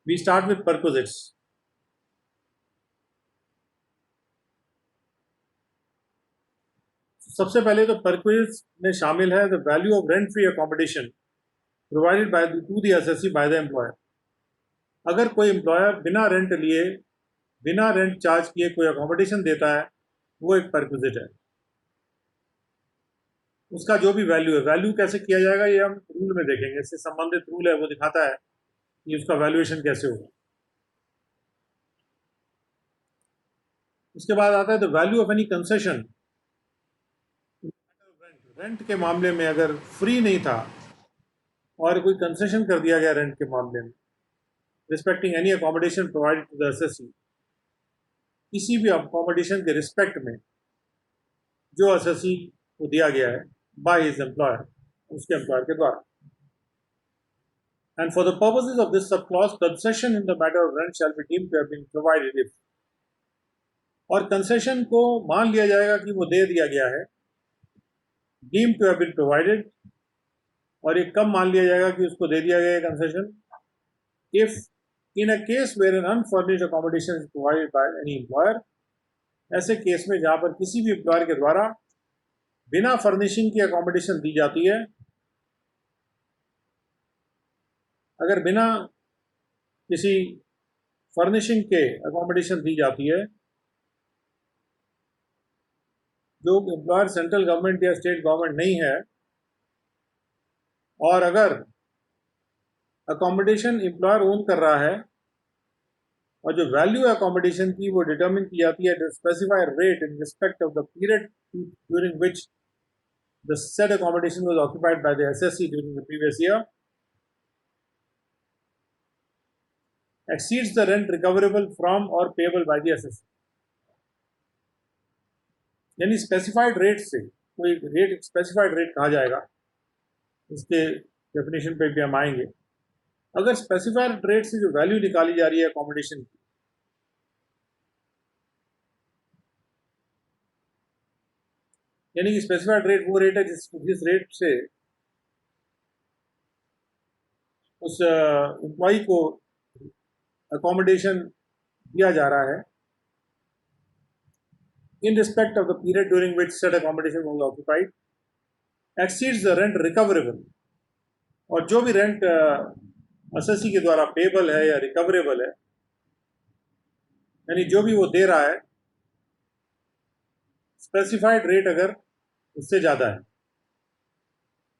we start with perquisites. सबसे पहले तो परक्विजिट्स में शामिल है the value of rent free accommodation provided by two the SSC bye the employer. अगर कोई एम्प्लॉयर बिना रेंट लिए, बिना रेंट चार्ज किए कोई अकोमोडेशन देता है, वो एक परक्विजिट है। उसका जो भी वैल्यू है, वैल्यू कैसे किया जाएगा ये हम रूल में देखेंगे, इससे संबंधित रूल है वो दिखाता है कि उसका वैल्यूएशन कैसे होगा। उसके बाद आता है the value of any concession. Rent के मामले में अगर फ्री नहीं था और कोई कंसेशन कर दिया गया रेंट के मामले में, respecting any accommodation provided to the assessee, किसी भी अकोमोडेशन के रिस्पेक्ट में जो एसएससी को दिया गया है बाय हिज एम्प्लॉयर, उसके एम्प्लॉयर के द्वारा. And for the purposes of this subclause, concession in the matter of rent shall be deemed to have been provided if, और कंसेशन को मान लिया जाएगा कि वो दे दिया गया है, deemed to have been provided, और ये कब मान लिया जाएगा कि उसको दे दिया गया है concession, if in a case where an unfurnished accommodation is provided by any employer, ऐसे केस में जहाँ पर किसी भी एम्प्लॉयर के द्वारा बिना फर्निशिंग की अकोमोडेशन दी जाती है, अगर बिना किसी फर्निशिंग के अकोमोडेशन दी जाती है, जो एम्प्लॉयर सेंट्रल गवर्नमेंट या स्टेट गवर्नमेंट नहीं है, और अगर अकोमोडेशन एम्प्लॉयर ओन कर रहा है और जो वैल्यू है अकोमोडेशन की वो डिटरमिन की जाती है specified rate in respect of the period during which the said accommodation was occupied by the SSC during the previous year, exceeds the rent recoverable from or payable by the assessor. यानी specified rate से कोई rate, specified rate कहा जाएगा, इसके definition पे भी हम आएंगे. अगर स्पेसिफाइड रेट से जो वैल्यू निकाली जा रही है अकोमोडेशन की, यानी कि स्पेसिफाइड रेट वो रेट है जिस रेट से उस एम्प्लॉय को अकोमोडेशन दिया जा रहा है in respect of the period during which said accommodation was occupied, exceeds the rent recoverable, और जो भी रेंट एसएससी के द्वारा पेबल है या रिकवरेबल है, यानी जो भी वो दे रहा है, स्पेसिफाइड रेट अगर उससे ज़्यादा है,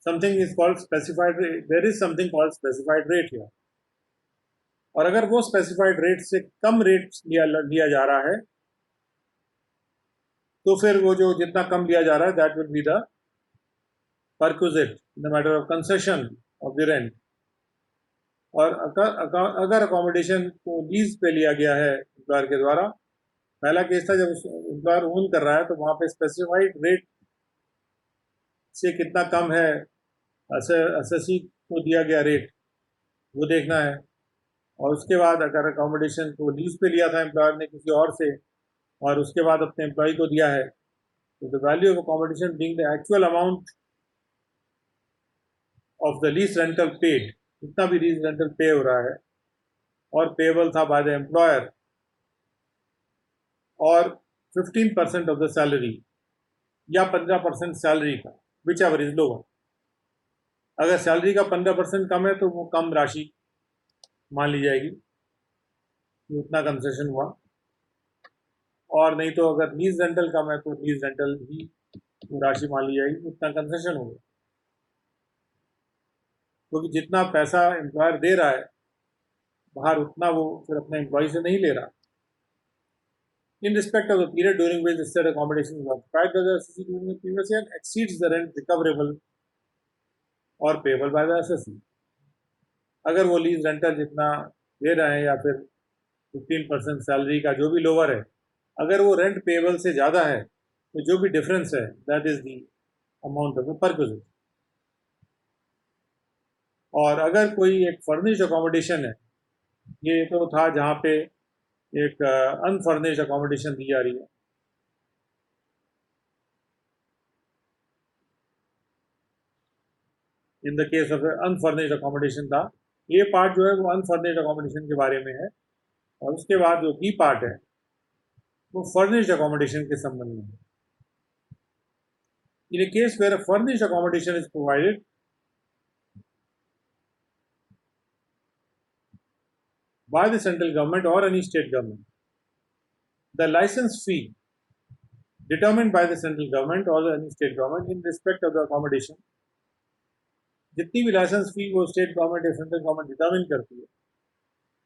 something is called specified rate, there is something called specified rate here, और अगर वो स्पेसिफाइड रेट से कम रेट लिया जा रहा है, तो फिर वो जो जितना कम लिया जा रहा है that will be the perquisite in the matter of concession of the rent. और अगर अकोमोडेशन को लीज पे लिया गया है एम्प्लॉयर के द्वारा, पहला केस था जब एम्प्लॉयर ओन कर रहा है तो वहाँ पे स्पेसिफाइड रेट से कितना कम है एसएससी को दिया गया रेट वो देखना है, और उसके बाद अगर अकोमोडेशन को लीज पे लिया था एम्प्लॉयर ने किसी और से और उसके बाद अपने एम्प्लॉय को दिया है, तो the value of accommodation being the actual amount of the lease rental paid, जितना भी लीज रेंटल पे हो रहा है और पेबल था बाय द एम्प्लॉयर, और 15% ऑफ द सैलरी या 15% सैलरी का, विच एवर इज लोअर. अगर सैलरी का 15% कम है तो वो कम राशि मान ली जाएगी, उतना कंसेशन हुआ, और नहीं तो अगर लीज रेंटल कम है तो लीज रेंटल ही राशि मान ली जाएगी, उतना कंसेशन होगा, क्योंकि जितना पैसा एम्प्लॉयर दे रहा है बाहर उतना वो फिर अपने एम्प्लॉय से नहीं ले रहा. इन respect of the period during which said accommodation was occupied by the SSC during the previous year exceeds the rent recoverable or payable by the SSC. अगर वो लीज रेंटल जितना दे रहे हैं या फिर 15% सैलरी का जो भी लोअर है, अगर वो रेंट पेबल से ज़्यादा है तो जो भी डिफरेंस है that is the amount of the perquisite. और अगर कोई एक फर्निश्ड अकोमोडेशन है, ये तो था जहाँ पे एक अनफर्निश्ड अकोमोडेशन दी जा रही है, in the case of unfurnished accommodation था. ये पार्ट जो है वो अनफर्निश्ड अकोमोडेशन के बारे में है, और उसके बाद जो बी पार्ट है वो फर्निश्ड अकोमोडेशन के संबंध में है. In a case where a furnished accommodation is provided by the central government or any state government, the license fee determined by the central government or any state government in respect of the accommodation, जितनी भी licence फी वो state government या central government determine करती है,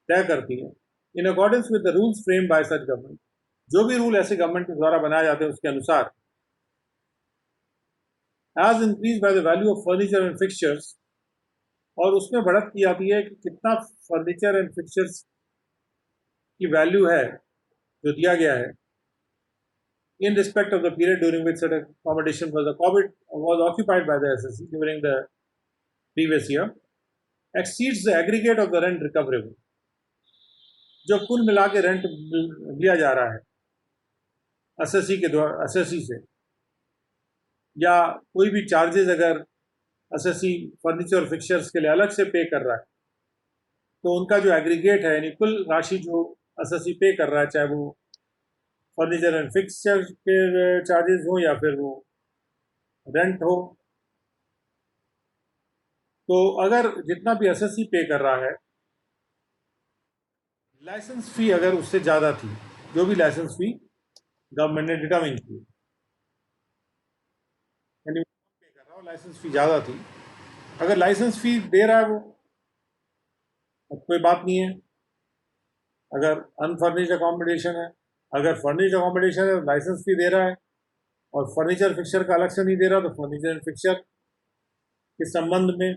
तय करती है, इन accordance with the rules framed bye such government, जो भी रूल ऐसे गवर्नमेंट के द्वारा बनाए जाते हैं उसके अनुसार, as increased by the value of furniture and fixtures, और उसमें बढ़त की जाती है कि कितना फर्नीचर एंड फिक्चर्स की वैल्यू है जो दिया गया है in respect of the period during which such accommodation was occupied by the SSC during the previous year exceeds the aggregate of the rent recoverable. जो कुल मिला के रेंट लिया जा रहा है एसएससी के द्वारा, एसएससी से, या कोई भी चार्जेस अगर एसएससी फर्नीचर और फिक्चर्स के लिए अलग से पे कर रहा है, तो उनका जो एग्रीगेट है यानी कुल राशि जो एसएससी पे कर रहा है, चाहे वो फर्नीचर एंड फिक्सचर के चार्जेस हो या फिर वो रेंट हो, तो अगर जितना भी एसएससी पे कर रहा है, लाइसेंस फी अगर उससे ज़्यादा थी, जो भी लाइसेंस फी गवर्नमेंट ने डिटरमाइन की, यानी पे कर रहा हो, लाइसेंस फी ज़्यादा थी, अगर लाइसेंस फी दे रहा है वो, अब कोई बात नहीं है। अगर अनफर्निश्ड अकोमोडेशन है, अगर फर्निश्ड अकोमोडेशन है, लाइसेंस फी दे रहा है और फर्नीचर फिक्सचर का अलग से नहीं दे रहा, तो फर्नीचर एंड फिक्सचर के संबंध में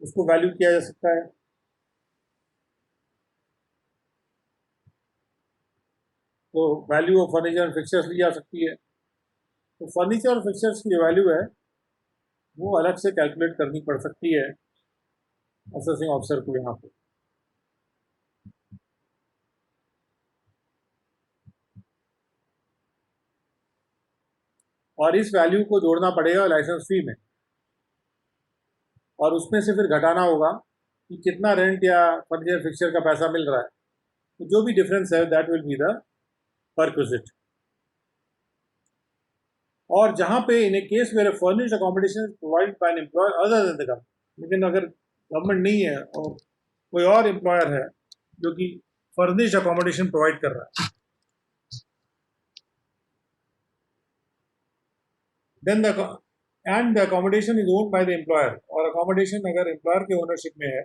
उसको वैल्यू किया जा सकता है। तो value of furniture and fixtures ली जा सकती है। तो फर्नीचर और फिक्सचर्स की जो वैल्यू है वो अलग से कैलकुलेट करनी पड़ सकती है असेसिंग ऑफिसर को यहाँ पे। और इस वैल्यू को जोड़ना पड़ेगा लाइसेंस फी में, और उसमें से फिर घटाना होगा कि कितना रेंट या फर्नीचर फिक्सचर का पैसा मिल रहा है, तो जो भी डिफरेंस है that will be the perquisite. और जहाँ पे in a case where furnished accommodation provided by an employer other than the government, लेकिन अगर गवर्नमेंट नहीं है और कोई और एम्प्लॉयर है जो कि फर्निश्ड अकोमोडेशन प्रोवाइड कर रहा है, then the accommodation is owned by the employer, और accommodation अगर employer के ownership में है,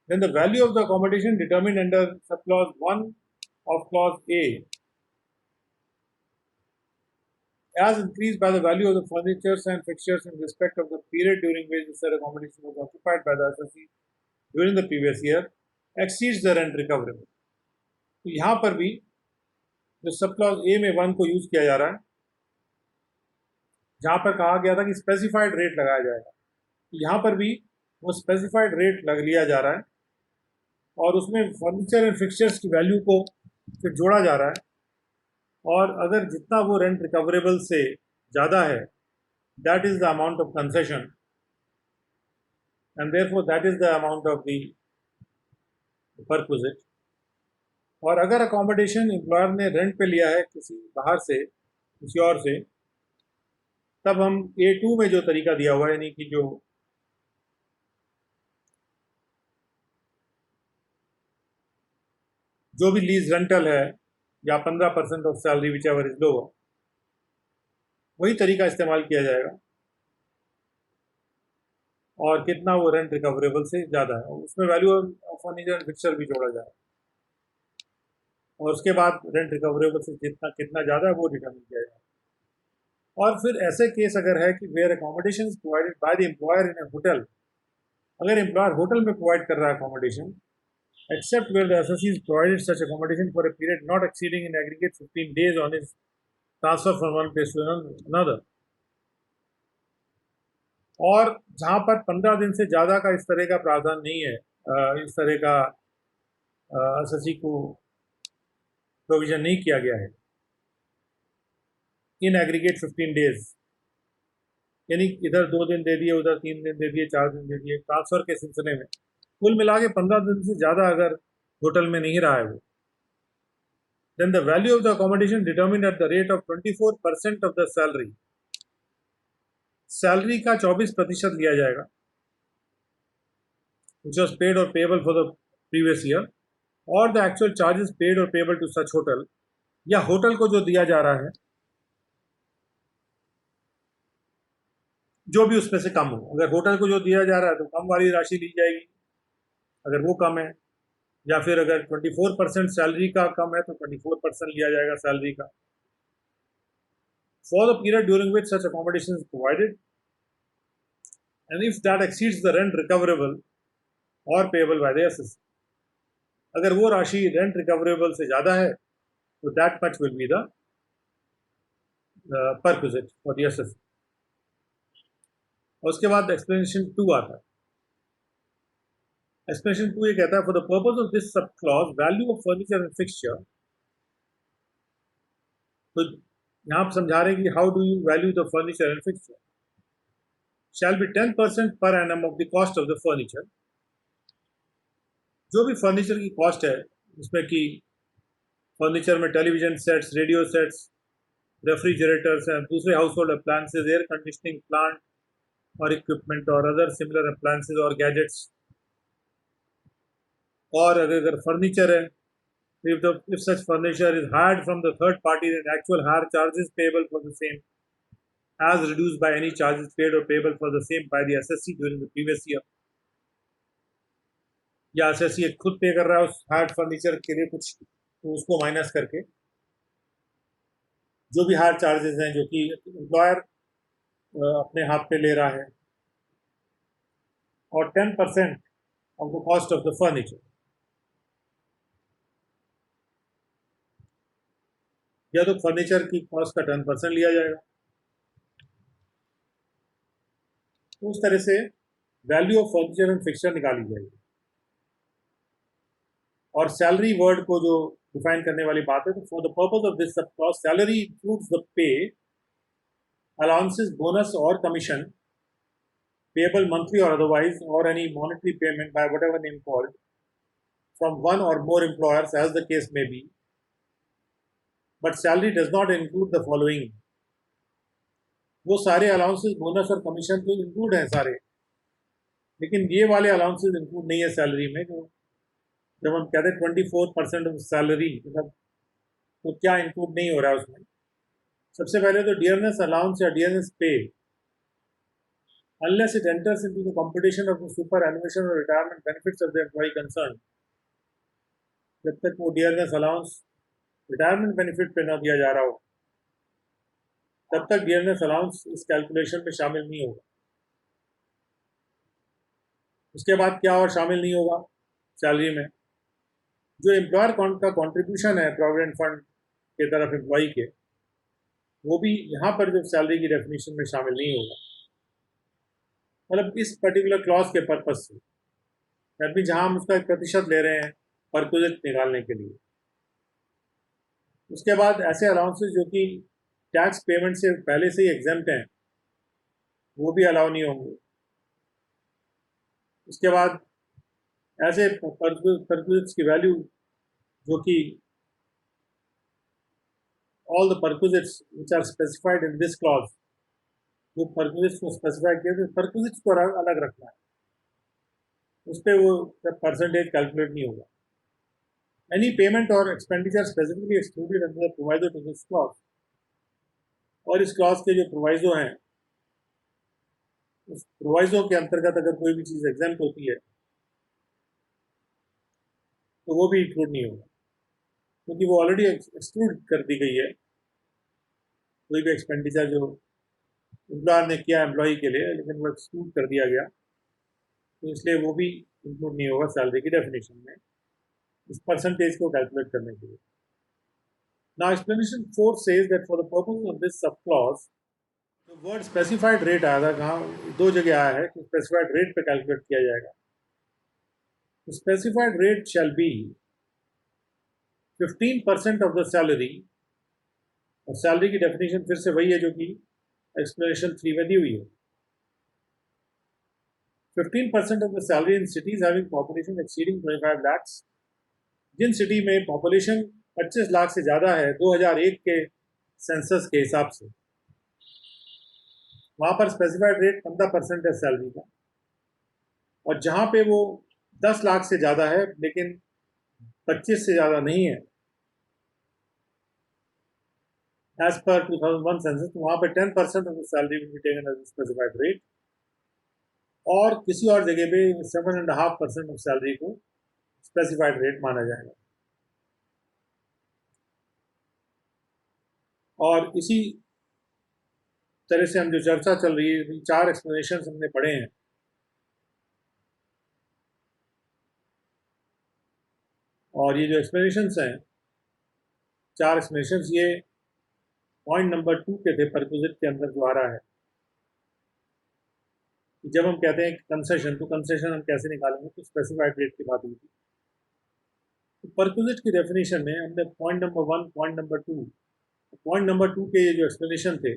then the value of the accommodation determined under subclause 1 of clause A as increased by the value of the furnitures and fixtures in respect of the period during which the said accommodation was occupied by the SSC during the previous year exceeds the rent recoverable। तो यहाँ पर भी जो sub clause A में 1 को use किया जा रहा है, जहाँ पर कहा गया था कि स्पेसिफाइड रेट लगाया जाएगा, तो यहाँ पर भी वो स्पेसिफाइड रेट लग लिया जा रहा है और उसमें फर्नीचर एंड फिक्सचर्स की वैल्यू को फिर जोड़ा जा रहा है, और अगर जितना वो रेंट रिकवरेबल से ज़्यादा है that is the amount of concession and therefore that is the amount of the perquisite. और अगर अकोमोडेशन एम्प्लॉयर ने रेंट पे लिया है किसी बाहर से, किसी और से, तब हम A2 में जो तरीका दिया हुआ है, यानी कि जो भी लीज रेंटल है या 15% of salary which ever is lower, वही तरीका इस्तेमाल किया जाएगा और कितना वो रेंट रिकवरेबल से ज़्यादा है, और उसमें value of furniture and fixture भी जोड़ा जाएगा, और उसके बाद रेंट रिकवरेबल से जितना कितना ज़्यादा है वो डिटरमिन किया जाएगा। और फिर ऐसे केस अगर है कि where accommodation is provided by the employer in a hotel, अगर एम्प्लॉयर होटल में प्रोवाइड कर रहा है accommodation, except where the SSCs provided such accommodation for a period not exceeding in aggregate 15 days on its transfer from one place to another, और जहाँ पर 15 दिन से ज़्यादा का इस तरह का प्रावधान नहीं है, इस तरह का एसएससी को प्रोविजन नहीं किया गया है इन एग्रीगेट 15 डेज, यानी इधर 2 दिन दे दिए, उधर 3 दिन दे दिए, 4 दिन दे दिए, ट्रांसफर के सिलसिले में कुल मिला के 15 दिन से ज़्यादा अगर होटल में नहीं रहा है वो, then the value of the accommodation determined at the rate of 24% of the salary, salary का 24% लिया जाएगा which was paid or payable for the previous year, or the actual charges paid or payable to such hotel, या hotel को जो दिया जा रहा है जो भी उसमें से कम हो, अगर होटल को जो दिया जा रहा है तो कम वाली राशि ली जाएगी अगर वो कम है, या फिर अगर 24% सैलरी का कम है तो 24% लिया जाएगा सैलरी का। For the period during which such accommodation is provided and if that exceeds the rent recoverable or payable by the assessor. अगर वो राशि रेंट रिकवरेबल से ज़्यादा है तो that much will be the perquisite for the assessor. और उसके बाद एक्सप्लेनेशन 2 आता है. एक्सप्लेनेशन 2 ये कहता है, for the purpose of this sub clause value of furniture and fixture. तो यहाँ आप समझा रहे हैं कि how do you value the furniture and fixture. shall be 10% per annum of the cost of the furniture. जो भी फर्नीचर की कॉस्ट है, उसमें कि फर्नीचर में television sets, radio sets, refrigerators and दूसरे household appliances, air conditioning plant or equipment or other similar appliances or gadgets. और अगर फर्नीचर है, if such furniture is hired from the third party, then actual hire charges payable for the same as reduced by any charges paid or payable for the same by the assessee during the previous year. या assessee खुद पे कर रहा है उस hard furniture के लिए कुछ, तो उसको माइनस करके जो भी हार्ड चार्जेस हैं जो कि एम्प्लॉयर अपने हाथ पे ले रहा है, और 10% of the cost of the furniture, या तो फर्नीचर की कॉस्ट का 10% लिया जाएगा. तो उस तरह से value of furniture and fixture निकाली जाएगी. और सैलरी वर्ड को जो डिफाइन करने वाली बात है, तो for the purpose of this sub clause salary includes the pay, allowances, bonus और commission payable monthly or otherwise, or any monetary payment by whatever name called from one or more employers as the case may be. But salary does not include the following. वो सारे allowances, bonus और commission तो include हैं सारे, लेकिन ये वाले allowances include नहीं है सैलरी में. जो जब हम कहते हैं 24% ऑफ सैलरी, मतलब तो क्या इंक्लूड नहीं हो रहा है उसमें. सबसे पहले तो डियरनेस अलाउंस या डियरनेस पे, unless it enters into the computation of the superannuation or retirement benefits of the employee concerned. जब तक वो डियरनेस अलाउंस रिटायरमेंट बेनिफिट पे ना दिया जा रहा हो, तब तक डियरनेस अलाउंस इस कैलकुलेशन में शामिल नहीं होगा. उसके बाद क्या और शामिल नहीं होगा सैलरी में, जो एम्प्लॉयर का कॉन्ट्रीब्यूशन है प्रोविडेंट फंड के तरफ एम्प्लॉई के, वो भी यहाँ पर जो सैलरी की डेफिनेशन में शामिल नहीं होगा. मतलब इस पर्टिकुलर क्लॉज के पर्पज से, दैट मीन जहाँ हम उसका 1% ले रहे हैं परक्विजिट निकालने के लिए. उसके बाद ऐसे अलाउंसेस जो कि टैक्स पेमेंट से पहले से ही एग्जेम्प्ट हैं, वो भी अलाउ नहीं होंगे. उसके बाद ऐसे परक्विजिट्स की वैल्यू जो कि all the perquisites which are specified in this clause, जो परक्विजिट्स को स्पेसिफाई किया, तो परक्विजिट्स को अलग रखना है, उस पर वो परसेंटेज कैलकुलेट नहीं होगा. Any payment or expenditure specifically excluded under the proviso to this clause. और इस क्लॉज के जो प्रोवाइजो हैं, उस प्रोवाइजो के अंतर्गत अगर कोई भी चीज़ एग्जेम्प्ट होती है तो वो भी इंक्लूड नहीं होगा, क्योंकि वो ऑलरेडी एक्सक्लूड कर दी गई है. कोई भी एक्सपेंडिचर जो एम्प्लॉयर ने किया एम्प्लॉई के लिए, लेकिन वो एक्सक्लूड कर दिया गया, तो इसलिए वो भी इंक्लूड नहीं होगा सैलरी की डेफिनेशन में, इस परसेंटेज को कैलकुलेट करने के लिए. Now explanation 4 says that for the purpose of this subclause, the word specified rate आया था, कहाँ 2 जगह आया है कि specified rate पे कैलकुलेट किया जाएगा. The specified rate shall be 15% of the salary, और सैलरी की डेफिनेशन फिर से वही है जो कि एक्सप्लेनेशन 3 में दी हुई है. 15% of the salary in cities having population exceeding 25 lakhs. Jin city में पॉपुलेशन 25 लाख से ज़्यादा है 2001 के सेंसस के हिसाब से, वहाँ पर स्पेसिफाइड रेट 15% है सैलरी का. और जहाँ पे वो 10 लाख से ज़्यादा है लेकिन 25 से ज़्यादा नहीं है एज पर 2001 सेंसस, तो वहाँ पे 10% of the salary will be taken as specified rate. और किसी और जगह पे 7.5% ऑफ सैलरी को स्पेसिफाइड रेट माना जाएगा. और इसी तरह से हम जो चर्चा चल रही है, 4 एक्सप्लेनेशन हमने पढ़े हैं और ये जो एक्सप्लेनेशंस हैं, 4 एक्सप्लेनेशंस, ये पॉइंट नंबर 2 के थे परक्विजिट के अंदर जो आ रहा है। जब हम कहते हैं कंसेशन, तो कंसेशन हम कैसे निकालेंगे, तो स्पेसिफाइड रेट की बात हुई थी। तो परक्विजिट की डेफिनेशन में हमने पॉइंट नंबर 1, पॉइंट नंबर 2 के ये जो एक्सप्लेनेशन थे,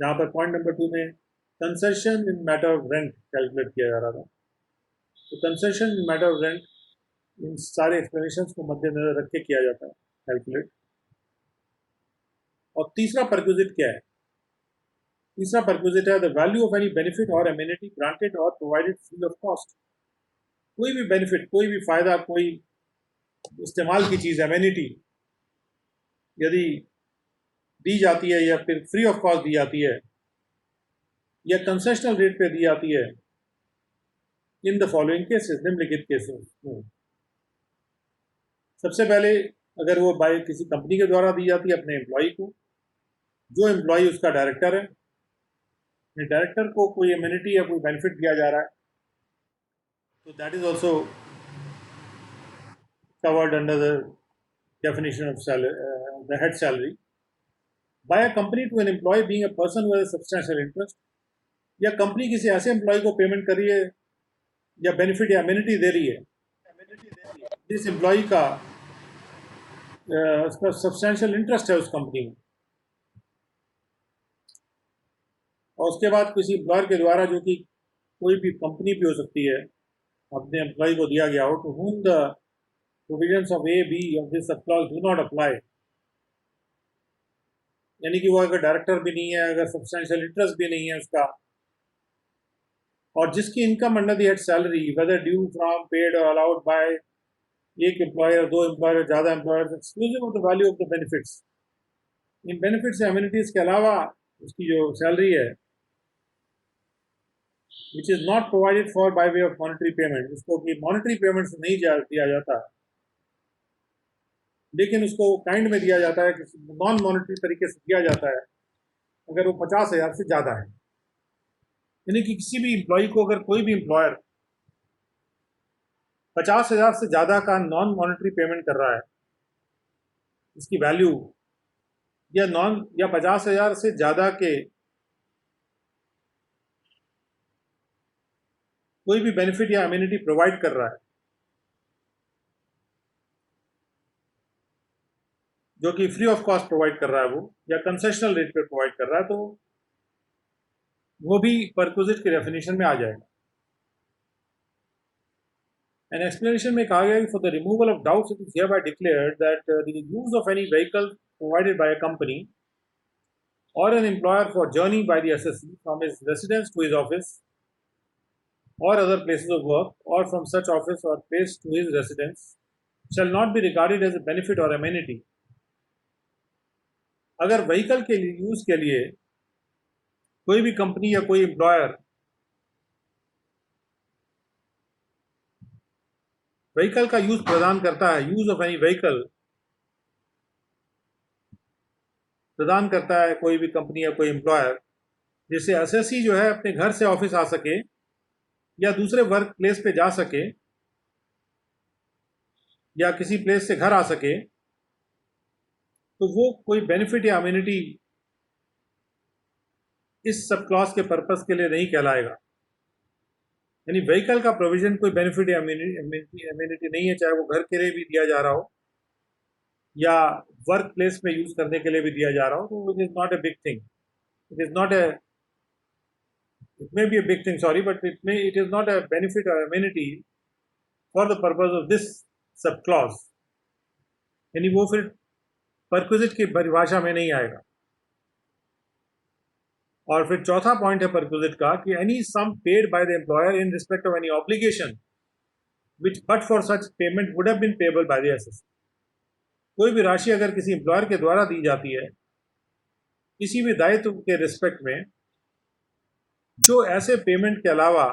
जहाँ पर पॉइंट नंबर 2 में concession in matter of rent calculate किया जा रहा था। तो concession in matter of rent इन सारे एक्सप्लेनेशंस को मद्देनजर रख के किया जाता है कैलकुलेट। और तीसरा परक्विजिट क्या है? तीसरा परक्विजिट है the value of any benefit और एमिनिटी ग्रांटेड और प्रोवाइडेड फ्री ऑफ कॉस्ट। कोई भी बेनिफिट, कोई भी फायदा, कोई इस्तेमाल की चीज़, एमिनिटी यदि दी जाती है या फिर फ्री ऑफ कॉस्ट दी जाती है या कंसेशनल रेट पे दी जाती है, इन द फॉलोइंग केसेस, निम्नलिखित केसेस। सबसे पहले अगर वो बाय किसी कंपनी के द्वारा दी जाती है अपने एम्प्लॉय को, जो एम्प्लॉय उसका डायरेक्टर है, डायरेक्टर को कोई एमिनिटी या कोई बेनिफिट दिया जा रहा है, तो that is also covered under the definition of salary, the head salary. By a company to an employee being a person with a substantial interest, या कंपनी किसी ऐसे एम्प्लॉय को पेमेंट कर रही है या बेनिफिट या एमिनिटी दे रही है जिस एम्प्लॉय का उसका सब्सटेंशियल इंटरेस्ट है उस कंपनी में, और उसके बाद किसी एम्प्लॉयर के द्वारा, जो कि कोई भी कंपनी भी हो सकती है, अपने एम्प्लॉय को दिया गया हो, to whom the provisions of A, B of this subclause do not apply, यानी कि वो अगर डायरेक्टर भी नहीं है, अगर सब्सटेंशियल इंटरेस्ट भी नहीं है उसका, और जिसकी income under the head salary weather due from paid or allowed by एक एम्प्लॉयर, 2 एम्प्लॉयर, ज़्यादा employers, exclusive of the value of the benefits, in benefits या एमिनिटीज के अलावा उसकी जो सैलरी है, which is not provided for by way of monetary payment, उसको कि मॉनिटरी पेमेंट से नहीं दिया जाता, लेकिन उसको काइंड में दिया जाता है, किसी नॉन मॉनिटरी तरीके से दिया जाता है अगर वो 50,000 से ज़्यादा है। यानी कि किसी भी एम्प्लॉय को, अगर कोई भी एम्प्लॉयर 50,000 से ज़्यादा का नॉन मॉनिटरी पेमेंट कर रहा है, इसकी वैल्यू या 50,000 से ज़्यादा के कोई भी बेनिफिट या एमिनिटी प्रोवाइड कर रहा है, जो कि फ्री ऑफ कॉस्ट प्रोवाइड कर रहा है वो, या कंसेशनल रेट पे प्रोवाइड कर रहा है, तो वो भी परक्विजिट के डेफिनेशन में आ जाएगा। एन एक्सप्लेनेशन में कहा गया कि for the removal of doubts it is hereby declared that the use of any vehicle provided by a company or an employer for journey by the assessee from his residence to his office or other places of work, or from such office or place to his residence, shall not be regarded as a benefit or amenity. अगर vehicle के use के लिए कोई भी company या कोई employer vehicle का use प्रदान करता है, यूज ऑफ एनी व्हीकल प्रदान करता है कोई भी कंपनी या कोई एम्प्लॉयर, जिससे एसएससी जो है अपने घर से ऑफिस आ सके या दूसरे वर्क प्लेस पे जा सके या किसी प्लेस से घर आ सके, तो वो कोई बेनिफिट या अम्यूनिटी इस सब क्लॉज के पर्पस के लिए नहीं कहलाएगा। यानी व्हीकल का प्रोविजन कोई बेनिफिट या अम्यूनिटी नहीं है, चाहे वो घर के लिए भी दिया जा रहा हो या वर्क प्लेस में यूज करने के लिए भी दिया जा रहा हो, तो it is not a big thing, it is not a, it may be a big thing, sorry, but it is not a benefit or amenity for the purpose of this subclause, यानी वो फिर perquisite की परिभाषा में नहीं आएगा। और फिर चौथा पॉइंट है परक्विजिट का कि any sum paid by the employer in respect of any obligation which but for such payment would have been payable by the assessee, कोई भी राशि अगर किसी एम्प्लॉयर के द्वारा दी जाती है किसी भी दायित्व के रिस्पेक्ट में, जो ऐसे पेमेंट के अलावा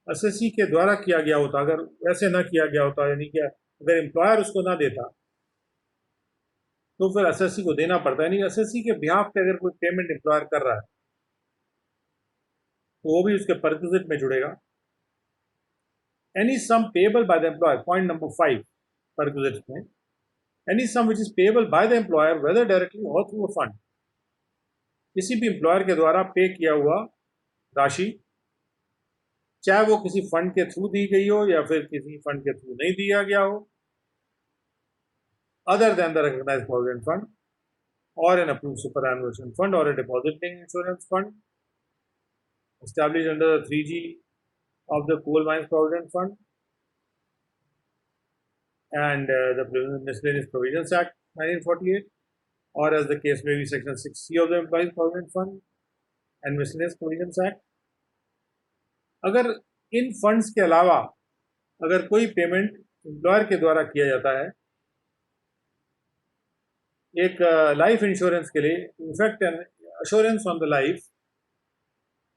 एसएससी के द्वारा किया गया होता, अगर वैसे ना किया गया होता, यानी कि अगर एम्प्लॉयर उसको ना देता तो फिर एसएससी को देना पड़ता है। यानी एसएससी के बिहाफ पे अगर कोई पेमेंट एम्प्लॉयर कर रहा है तो वो भी उसके परक्विजिट में जुड़ेगा। any sum payable by the employer, point number 5 perquisite में, any sum which is payable by the employer whether directly or through a fund, किसी भी एम्प्लॉयर के द्वारा पे किया हुआ राशि, चाहे वो किसी फंड के थ्रू दी गई हो या फिर किसी फंड के थ्रू नहीं दिया गया हो, other than the recognized provident fund or an approved superannuation fund or a depositing insurance fund established under the 3G of the Coal Mines Provident Fund and the Miscellaneous Provisions Act 1948, or as the case may be Section 6C of the Employees Provident Fund and Miscellaneous Provisions Act. अगर इन funds के अलावा अगर कोई payment employer के द्वारा किया जाता है एक लाइफ इंश्योरेंस के लिए, effect and assurance on the life,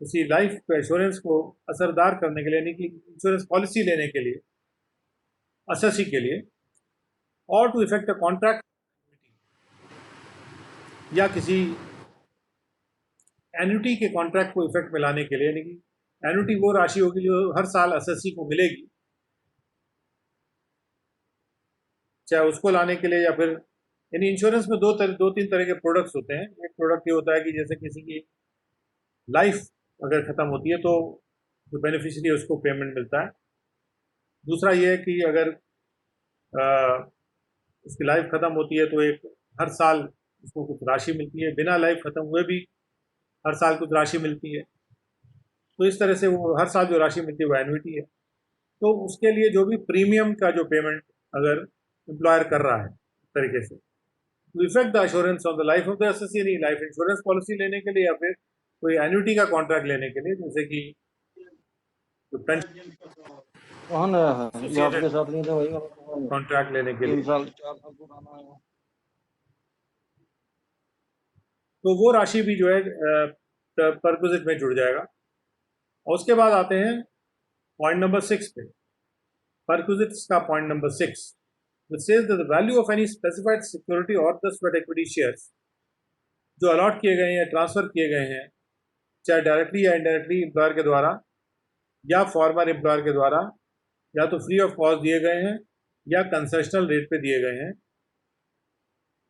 किसी लाइफ के एश्योरेंस को असरदार करने के लिए, यानी कि इंश्योरेंस पॉलिसी लेने के लिए, असेसी के लिए, और टू इफेक्ट अ कॉन्ट्रैक्ट या किसी एन्युटी के कॉन्ट्रैक्ट को इफेक्ट में लाने के लिए, यानी कि एन्युटी वो राशि होगी जो हर साल असेसी को मिलेगी, चाहे उसको लाने के लिए या फिर, यानी इंश्योरेंस में दो तीन तरह के प्रोडक्ट्स होते हैं. एक प्रोडक्ट ये होता है कि जैसे किसी की लाइफ अगर ख़त्म होती है तो जो बेनिफिशियरी है उसको पेमेंट मिलता है. दूसरा ये है कि अगर उसकी लाइफ ख़त्म होती है तो एक हर साल उसको कुछ राशि मिलती है, बिना लाइफ ख़त्म हुए भी हर साल कुछ राशि मिलती है. तो इस तरह से वो हर साल जो राशि मिलती है वो एन्युटी है. तो उसके लिए जो भी प्रीमियम का जो पेमेंट अगर एम्प्लॉयर कर रहा है इस तरीके से, to effect the assurance on the life of the assessee, यानी लाइफ इंश्योरेंस पॉलिसी लेने के लिए या फिर कोई एन्युटी का कॉन्ट्रैक्ट लेने के लिए, जैसे कि पेंशन कॉन्ट्रैक्ट लेने के लिए, 3 साल 4 साल पुराना है. तो वो राशि भी जो है परक्विजिट में जुड़ जाएगा. और उसके बाद आते हैं पॉइंट नंबर 6 पे. परक्विजिट्स का point number 6 which says that the value of any specified security or the sweat equity shares जो अलॉट किए गए हैं, ट्रांसफ़र किए गए हैं, चाहे डायरेक्टली या इनडायरेक्टली एम्प्लॉयर के द्वारा या फॉर्मर एम्प्लॉयर के द्वारा, या तो फ्री ऑफ कॉस्ट दिए गए हैं या कंसेशनल रेट पे दिए गए हैं,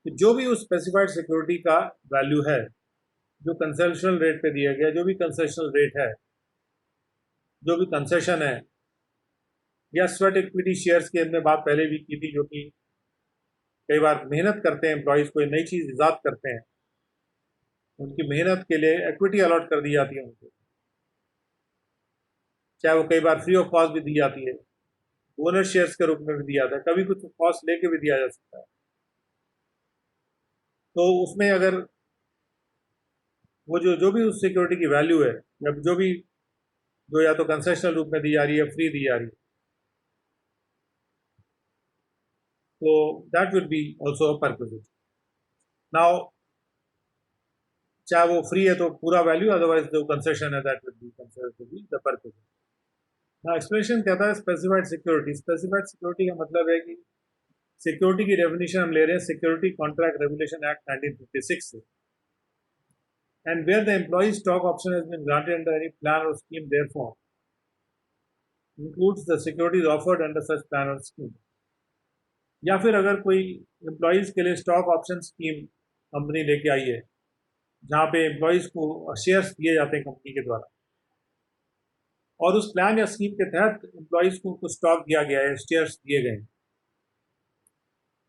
तो जो भी उस स्पेसिफाइड सिक्योरिटी का वैल्यू है जो कंसेशनल रेट पे दिया गया, जो भी कंसेशनल रेट है, जो भी कंसेशन है, या स्वेट इक्विटी शेयर्स की हमने बात पहले भी की थी, जो कि कई बार मेहनत करते हैं एम्प्लॉयज़, कोई नई चीज़ ईजाद करते हैं, उनकी मेहनत के लिए इक्विटी अलॉट कर दी जाती है उनको, चाहे वो कई बार फ्री ऑफ कॉस्ट भी दी जाती है, ओनर शेयर्स के रूप में भी दिया जाता है, कभी कुछ कॉस्ट लेके भी दिया जा सकता है. तो उसमें अगर वो जो भी उस सिक्योरिटी की वैल्यू है, या जो या तो कंसेशनल रूप में दी जा रही है, फ्री दी जा रही है, so that will be also a perquisite. Now चाहे वो फ्री है तो पूरा वैल्यू, अदरवाइज जो कंसेशन है that will be considered to be the perquisite. Now explanation कहता है स्पेसिफाइड सिक्योरिटी. स्पेसिफाइड सिक्योरिटी का मतलब है कि सिक्योरिटी की डेफिनेशन हम ले रहे हैं सिक्योरिटी कॉन्ट्रैक्ट रेगुलेशन एक्ट 1956 से. And where the employee stock option has been granted under any plan or scheme therefor includes the securities offered under such plan or scheme. या फिर अगर कोई एम्प्लॉयज़ के लिए स्टॉक ऑप्शन स्कीम कंपनी लेके आई है जहाँ पे एम्प्लॉयज़ को शेयर्स दिए जाते हैं कंपनी के द्वारा, और उस प्लान या स्कीम के तहत एम्प्लॉयज़ को कुछ स्टॉक दिया गया है, शेयर्स दिए गए हैं,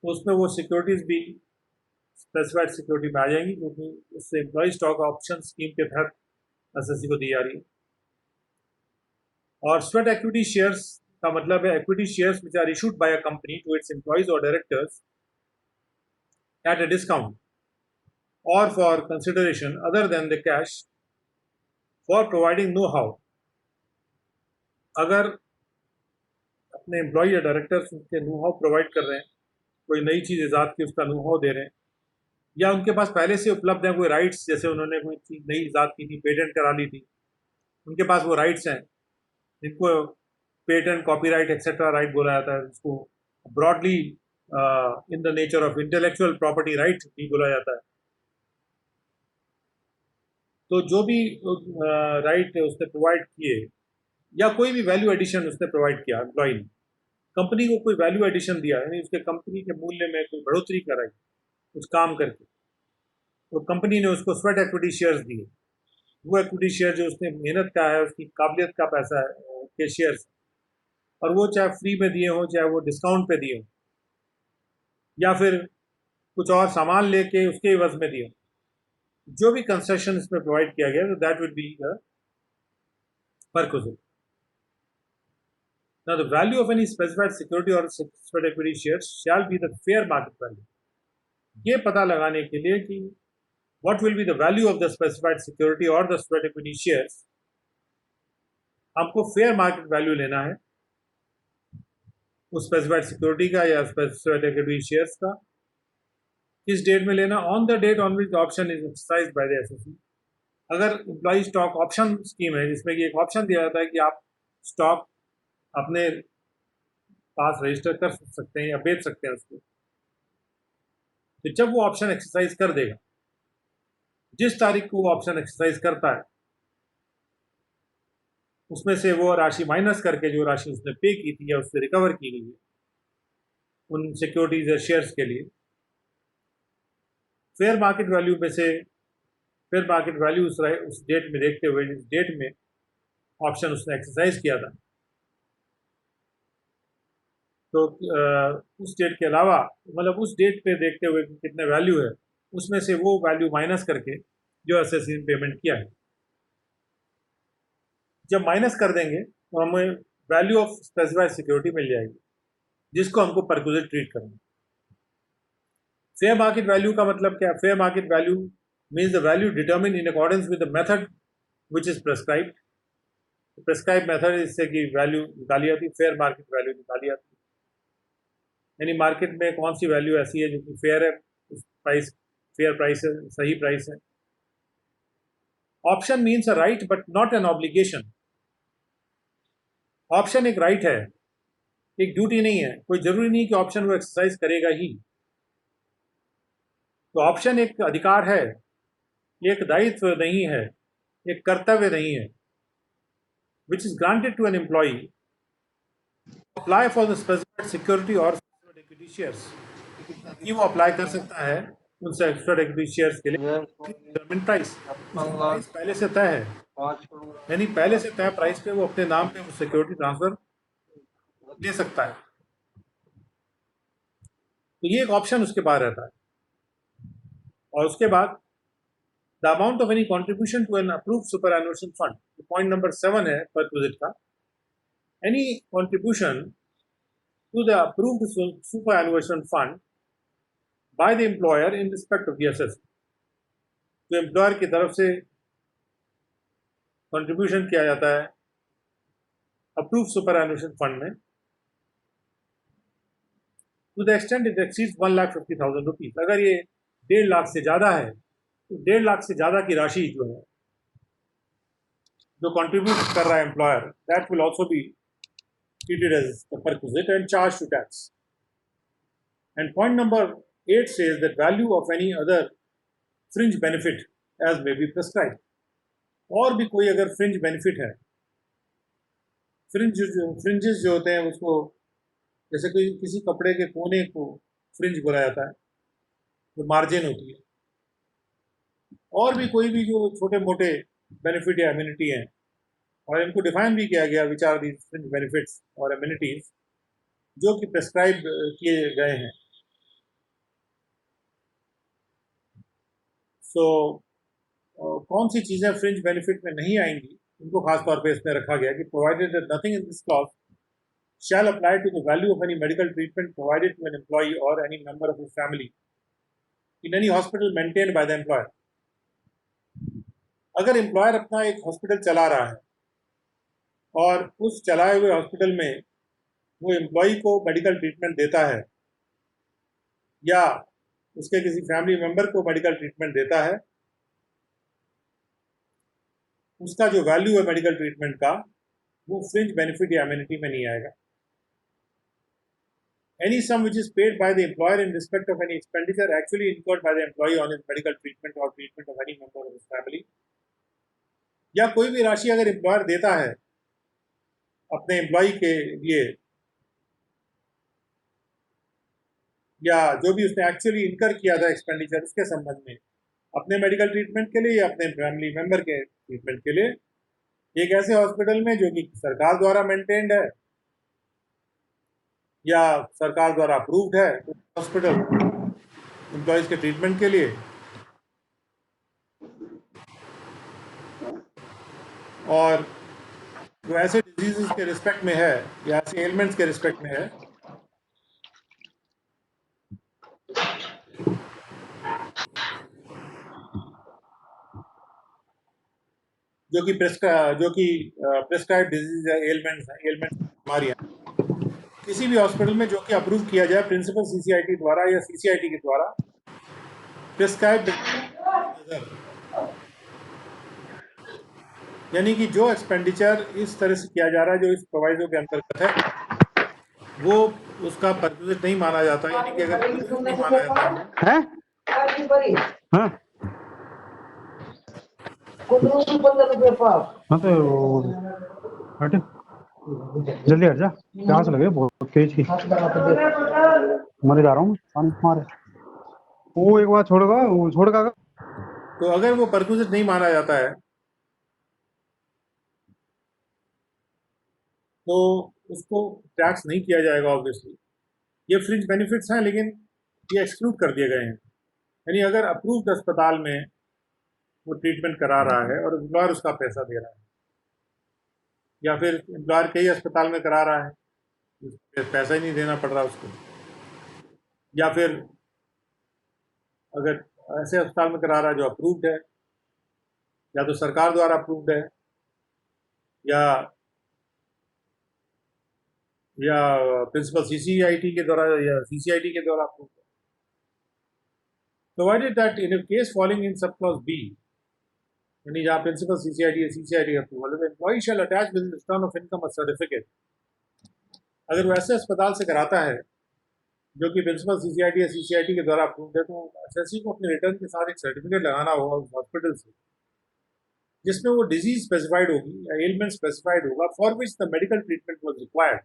तो उसमें वो सिक्योरिटीज़ भी स्पेसिफाइड सिक्योरिटी में आ जाएंगी, क्योंकि उससे एम्प्लॉय स्टॉक ऑप्शन स्कीम के तहत एसएससी को दी जा रही है. और स्वेट इक्विटी शेयर्स का मतलब है equity shares which are issued by a company to its employees or directors at a discount or for consideration other than the cash for providing know how. अगर अपने एम्प्लॉय या directors उनके know how provide कर रहे हैं, कोई नई चीज़ ईजाद की उसका नो हाउ दे रहे हैं, या उनके पास पहले से उपलब्ध है कोई राइट्स, जैसे उन्होंने कोई चीज़ नई ईजाद की थी, पेटेंट करा ली थी, उनके पास वो राइट्स हैं जिनको पेटेंट, कॉपीराइट एक्सेट्रा राइट बोला जाता है, उसको broadly in the nature of intellectual property right भी बोला जाता है. तो जो भी राइट उसने प्रोवाइड किए या कोई भी वैल्यू एडिशन उसने प्रोवाइड किया एम्प्लॉय ने, कंपनी को कोई वैल्यू एडिशन दिया, यानी उसके कंपनी के मूल्य में कोई बढ़ोतरी कराई कुछ काम करके, तो कंपनी ने उसको स्वेट एक्विटी शेयर्स दिए। वो एक्विटी शेयर जो उसने मेहनत का है, उसकी काबिलियत का पैसा है के शेयर्स, और वो चाहे फ्री में दिए हों चाहे वो डिस्काउंट पे दिए हों या फिर कुछ और सामान लेके उसके एवज में दिए हों, जो भी कंसेशन इसमें प्रोवाइड किया गया तो that will be the perquisite. Now the value of any specified security or specified equity shares shall be the fair market value. ये पता लगाने के लिए कि what will be the value of the specified security or the specified equity shares, हमको fair market value लेना है उस specified security का या specified equity shares का। किस डेट में लेना? On the date on which the option is exercise by the SSC. अगर एम्प्लॉय स्टॉक ऑप्शन स्कीम है जिसमें कि एक ऑप्शन दिया जाता है कि आप स्टॉक अपने पास रजिस्टर कर सकते हैं या बेच सकते हैं उसको, तो जब वो ऑप्शन एक्सरसाइज कर देगा, जिस तारीख को वो ऑप्शन एक्सरसाइज करता है, उसमें से वो राशि माइनस करके जो राशि उसने पे की थी या उससे रिकवर की गई है उन सिक्योरिटीज या शेयर्स के लिए, फेयर मार्केट वैल्यू में से फेयर मार्केट वैल्यू उस डेट में देखते हुए जिस डेट में ऑप्शन उसने एक्सरसाइज किया था, तो उस डेट के अलावा मतलब उस डेट पे देखते हुए कितने वैल्यू है उसमें से वो वैल्यू माइनस करके जो एसएससी ने पेमेंट किया है, जब माइनस कर देंगे तो हमें वैल्यू ऑफ स्पेसिफाइड सिक्योरिटी मिल जाएगी जिसको हमको परक्विजिट ट्रीट करना है। फेयर मार्केट वैल्यू का मतलब क्या है? Fair market value means the value determine in accordance with the method which is prescribed. Prescribe method इससे कि वैल्यू निकाली जाती है, फेयर मार्केट वैल्यू निकाली जाती है, यानी मार्केट में कौन सी वैल्यू ऐसी है जो कि फेयर है, उस प्राइस फेयर प्राइस है, सही प्राइस है। Option means a right but not an obligation. Option एक राइट है, एक ड्यूटी नहीं है। कोई जरूरी नहीं कि ऑप्शन वो एक्सरसाइज करेगा ही। तो ऑप्शन एक अधिकार है, एक दायित्व नहीं है, एक कर्तव्य नहीं है, which is granted to an employee apply for the specified security or specified equity shares, कि वो अप्लाई कर सकता है उन specified equity shares के लिए determined प्राइस। प्राइस पहले से तय है, यानी पहले से तय प्राइस पे वो अपने नाम पे सिक्योरिटी ट्रांसफर ले सकता है। तो ये एक ऑप्शन उसके पास रहता है। और उसके बाद the amount of any contribution to an approved superannuation fund, point number 7 है परक्विजिट का। Any contribution to the approved superannuation fund by the employer in respect of the SSC, तो एम्प्लॉयर की तरफ से कंट्रीब्यूशन किया जाता है अप्रूव सुपरएनुएशन फंड में, to the extent it exceeds 1,50,000 rupees. अगर ये 1.5 लाख से ज़्यादा है तो 1.5 लाख से ज़्यादा की राशि जो है जो कंट्रीब्यूट कर रहा है employer, that will also be treated as the perquisite and charged to tax. And point number 8 says that value of any other fringe benefit as may be prescribed. और भी कोई अगर फ्रिंज बेनिफिट है, fringes जो होते हैं उसको, जैसे कोई किसी कपड़े के कोने को फ्रिंज बोला जाता है, जो मार्जिन होती है। और भी कोई भी जो छोटे मोटे बेनिफिट या एमिनिटी हैं, और इनको डिफाइन भी किया गया, which are the fringe benefits or amenities जो कि प्रेस्क्राइब किए गए हैं। सो कौन सी चीज़ें फ्रिंज बेनिफिट में नहीं आएंगी उनको खास तौर पे इसमें रखा गया कि provided that nothing in this clause shall apply to the value of any medical treatment provided to an employee or any member of his family in any hospital maintained by the employer. अगर employer अपना एक hospital चला रहा है और उस चलाए हुए हॉस्पिटल में वो एम्प्लॉई को मेडिकल ट्रीटमेंट देता है या उसके किसी फैमिली मेंबर को मेडिकल ट्रीटमेंट देता है, उसका जो वैल्यू है मेडिकल ट्रीटमेंट का वो फ्रिंज बेनिफिट या एमिनिटी में नहीं आएगा। Any sum which is paid by the employer in respect of any expenditure actually incurred by the employee on his medical treatment or treatment of any member of his family, या कोई भी राशि अगर employer देता है अपने employ के लिए या जो भी उसने एक्चुअली इनकर किया था एक्सपेंडिचर उसके संबंध में, अपने मेडिकल ट्रीटमेंट के लिए या अपने फैमिली मेंबर के ट्रीटमेंट के लिए, एक ऐसे हॉस्पिटल में जो कि सरकार द्वारा मेंटेन्ड है या सरकार द्वारा अप्रूव्ड है, तो हॉस्पिटल एम्प्लॉयज के ट्रीटमेंट के लिए, और जो ऐसे डिजीजेस के रिस्पेक्ट में है या ऐसे एलिमेंट्स के रिस्पेक्ट में है जो कि प्रेस्क्राइब डिजीज है, एलिमेंट्स बीमारियां, किसी भी हॉस्पिटल में जो कि अप्रूव किया जाए प्रिंसिपल सीसीआईटी द्वारा या सीसीआईटी के द्वारा, प्रेस्क्राइब, यानी कि जो एक्सपेंडिचर इस तरह से किया जा रहा है जो इस प्रोवाइजो के अंतर्गत है, वो उसका परक्विजिट नहीं माना जाता। यानी कि अगर नहीं माना जाता है हाँ हाँ तो हट जल्दी हट जा, प्यास लगे बहुत तेज की, मर जा रहा हूँ पानी मारे। वो एक बार छोड़ेगा, वो छोड़ेगा। तो अगर वो परक्विजिट नहीं माना जाता है तो उसको टैक्स नहीं किया जाएगा ऑब्वियसली। ये फ्रिंज बेनिफिट्स हैं लेकिन ये एक्सक्लूड कर दिए गए हैं। यानी अगर अप्रूव्ड अस्पताल में वो ट्रीटमेंट करा रहा है और एम्प्लॉयर उसका पैसा दे रहा है, या फिर एम्प्लॉयर कई अस्पताल में करा रहा है पैसा ही नहीं देना पड़ रहा उसको, या फिर अगर ऐसे अस्पताल में करा रहा है जो अप्रूव्ड है या तो सरकार द्वारा अप्रूव्ड है या प्रिंसिपल सीसीआईटी के द्वारा या सीसीआईटी के द्वारा अप्रूव्ड है, provided that in a case falling in sub clause B, यानी जहाँ प्रिंसिपल सीसीआईटी या सीसीआईटी अप्रूवल है, employee shall attach with return of income a certificate. अगर वो ऐसे अस्पताल से कराता है जो कि प्रिंसिपल सीसीआईटी या सीसीआईटी के द्वारा अप्रूव्ड है, तो एसएससी को अपने रिटर्न के साथ एक सर्टिफिकेट लगाना होगा उस हॉस्पिटल से जिसमें वो डिजीज स्पेसिफाइड होगी या एलिमेंट स्पेसिफाइड होगा for which the medical treatment was required,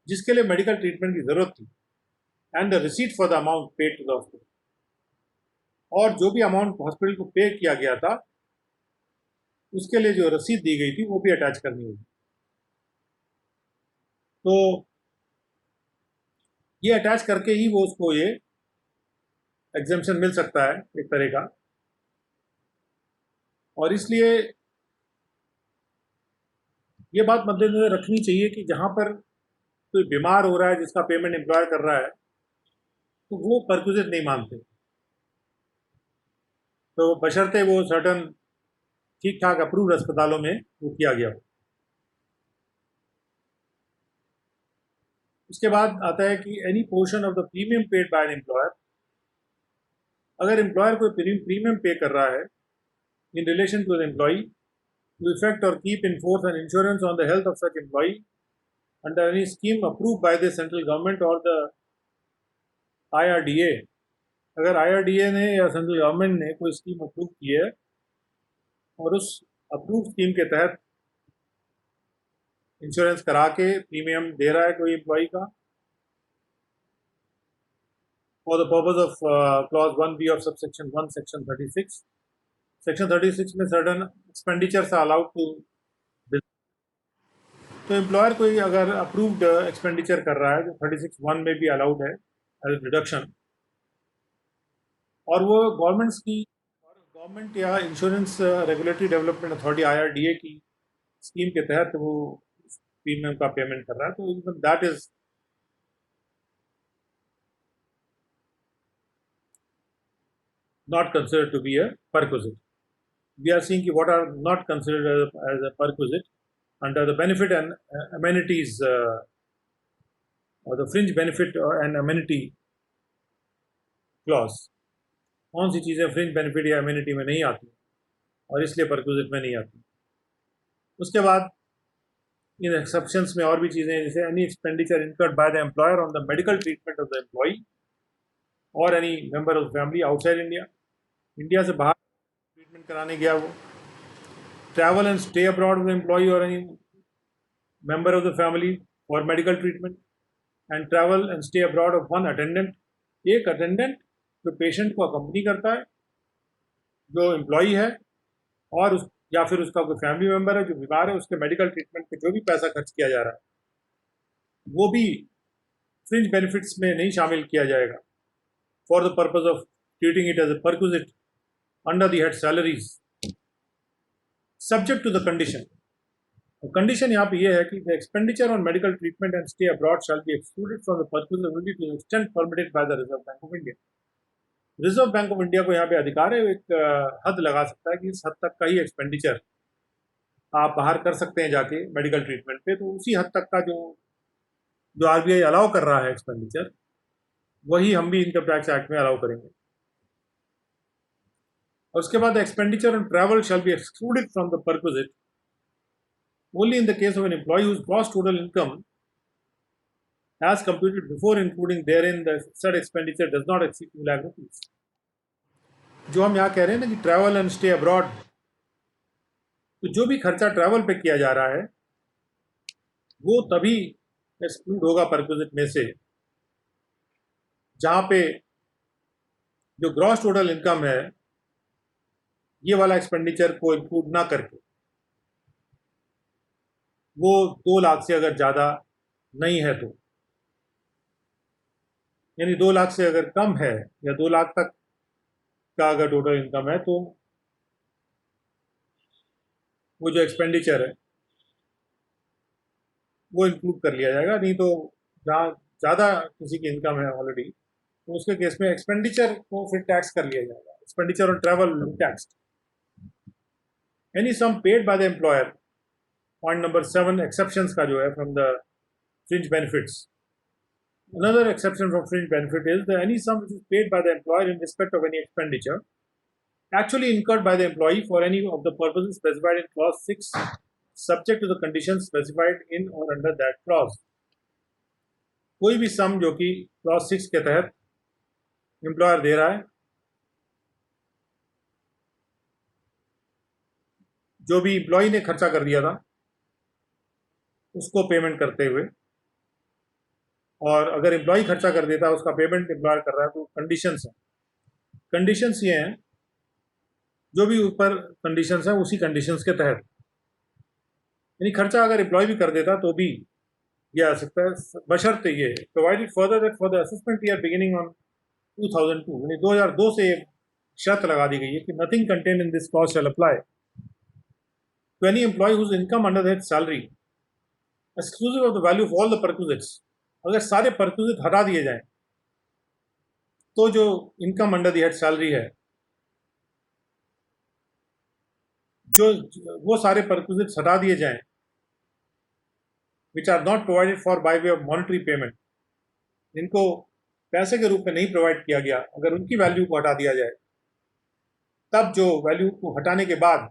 जिसके लिए मेडिकल ट्रीटमेंट की जरूरत थी, and the receipt for the amount paid to the hospital, और जो भी अमाउंट हॉस्पिटल को पे किया गया था उसके लिए जो रसीद दी गई थी वो भी अटैच करनी होगी। तो ये अटैच करके ही वो उसको ये एग्जेम्पशन मिल सकता है एक तरह का, और इसलिए ये बात मद्देनजर रखनी चाहिए कि जहां पर कोई बीमार हो रहा है जिसका पेमेंट एम्प्लॉयर कर रहा है तो वो परक्विजिट नहीं मानते, तो बशर्ते वो सर्टन ठीक ठाक अप्रूव्ड अस्पतालों में वो किया गया हो। उसके बाद आता है कि any portion of the premium paid by an employer, अगर एम्प्लॉयर कोई प्रीमियम पे कर रहा है in relation to an employee to effect or keep in force an insurance on the health of such employee under any scheme approved by the central government or the IRDA, अगर IRDA ने या central government ने कोई scheme approve की है और उस approve scheme के तहत इंश्योरेंस करा के प्रीमियम दे रहा है कोई एम्प्लॉई का for the purpose of clause 1B of subsection 1 section 36, section 36 में certain expenditures are allowed to, तो एम्प्लॉयर कोई अगर अप्रूव्ड एक्सपेंडिचर कर रहा है जो 36(1) में भी अलाउड है एज डिडक्शन, और वो गवर्नमेंट या insurance regulatory development authority IRDA की स्कीम के तहत वो प्रीमियम का पेमेंट कर रहा है, तो that is not considered to be a perquisite. We are seeing what are not considered as a perquisite under the benefit and amenities, or the fringe benefit and amenity clause. कौन सी चीज़ें fringe benefit या amenity में नहीं आती और इसलिए perquisite में नहीं आती। उसके बाद इन एक्सेप्शंस में और भी चीज़ें जैसे any expenditure incurred by the employer on the medical treatment of the employee or any member of family outside India, India से बाहर ट्रीटमेंट कराने गया वो, travel and stay abroad with employee or any member of the family for medical treatment, and travel and stay abroad of one attendant. एक attendant जो patient को accompany करता है, जो एम्प्लॉई है, और उस या फिर उसका कोई फैमिली मेम्बर है जो बीमार है, उसके मेडिकल ट्रीटमेंट पे जो भी पैसा खर्च किया जा रहा है वो भी फ्रिंज बेनिफिट्स में नहीं शामिल किया जाएगा, for the purpose of treating it as a perquisite under the head salaries, subject to the condition. Condition यहाँ पे ये है कि the expenditure on medical treatment and stay abroad shall be excluded from the perquisite only to the extent permitted by the Reserve Bank of India. Reserve Bank of India को यहाँ पे अधिकार है, एक हद लगा सकता है कि इस हद तक का ही एक्सपेंडिचर आप बाहर कर सकते हैं जाके मेडिकल ट्रीटमेंट पे, तो उसी हद तक का जो जो आरबीआई अलाउ कर रहा है एक्सपेंडिचर, वही हम भी इनकम टैक्स एक्ट में अलाउ करेंगे. और उसके बाद expenditure on travel shell be excluded from the perquisite only in the case of an employee whose gross total income as computed before including therein the said expenditure does not exceed 2 lakh rupees. जो हम यहाँ कह रहे हैं ना कि travel and stay abroad, तो जो भी खर्चा ट्रैवल पे किया जा रहा है वो तभी एक्सक्लूड होगा परक्विजिट में से जहाँ पे जो ग्रॉस टोटल इनकम है ये वाला एक्सपेंडिचर को इंक्लूड ना करके, वो 2 लाख से अगर ज़्यादा नहीं है तो, यानी 2 लाख से अगर कम है या 2 लाख तक का अगर टोटल इनकम है तो वो जो एक्सपेंडिचर है वो इंक्लूड कर लिया जाएगा. नहीं तो जहाँ ज़्यादा किसी की इनकम है ऑलरेडी, तो उसके केस में एक्सपेंडिचर को फिर टैक्स कर लिया जाएगा. Expenditure on travel tax. Any sum paid by the employer. Point number 7 exceptions का जो है from the fringe benefits. Another exception from fringe benefit is that any sum which is paid by the employer in respect of any expenditure actually incurred by the employee for any of the purposes specified in clause 6, subject to the conditions specified in or under that clause. कोई भी सम जो कि clause 6 के तहत employer they रहा है, जो भी एम्प्लॉई ने खर्चा कर दिया था उसको पेमेंट करते हुए, और अगर एम्प्लॉय खर्चा कर देता है उसका पेमेंट एम्प्लॉयर कर रहा है, तो कंडीशंस हैं. कंडीशंस ये हैं, जो भी ऊपर कंडीशंस हैं उसी कंडीशंस के तहत, यानी खर्चा अगर एम्प्लॉय भी कर देता तो भी ये आ सकता है, बशर्ते ये provided further that for the assessment year beginning on 2002, यानी 2002 से एक शर्त लगा दी गई है कि nothing contain in this clause shall apply to any employee whose income under that salary exclusive of the value of all the perquisites. अगर सारे परक्विजिट हटा दिए जाएं तो जो income under the head salary है, जो वो सारे परक्विजिट हटा दिए जाएं which are not provided for by way of monetary payment, इनको पैसे के रूप में नहीं प्रोवाइड किया गया, अगर उनकी वैल्यू को हटा दिया जाए, तब जो वैल्यू को हटाने के बाद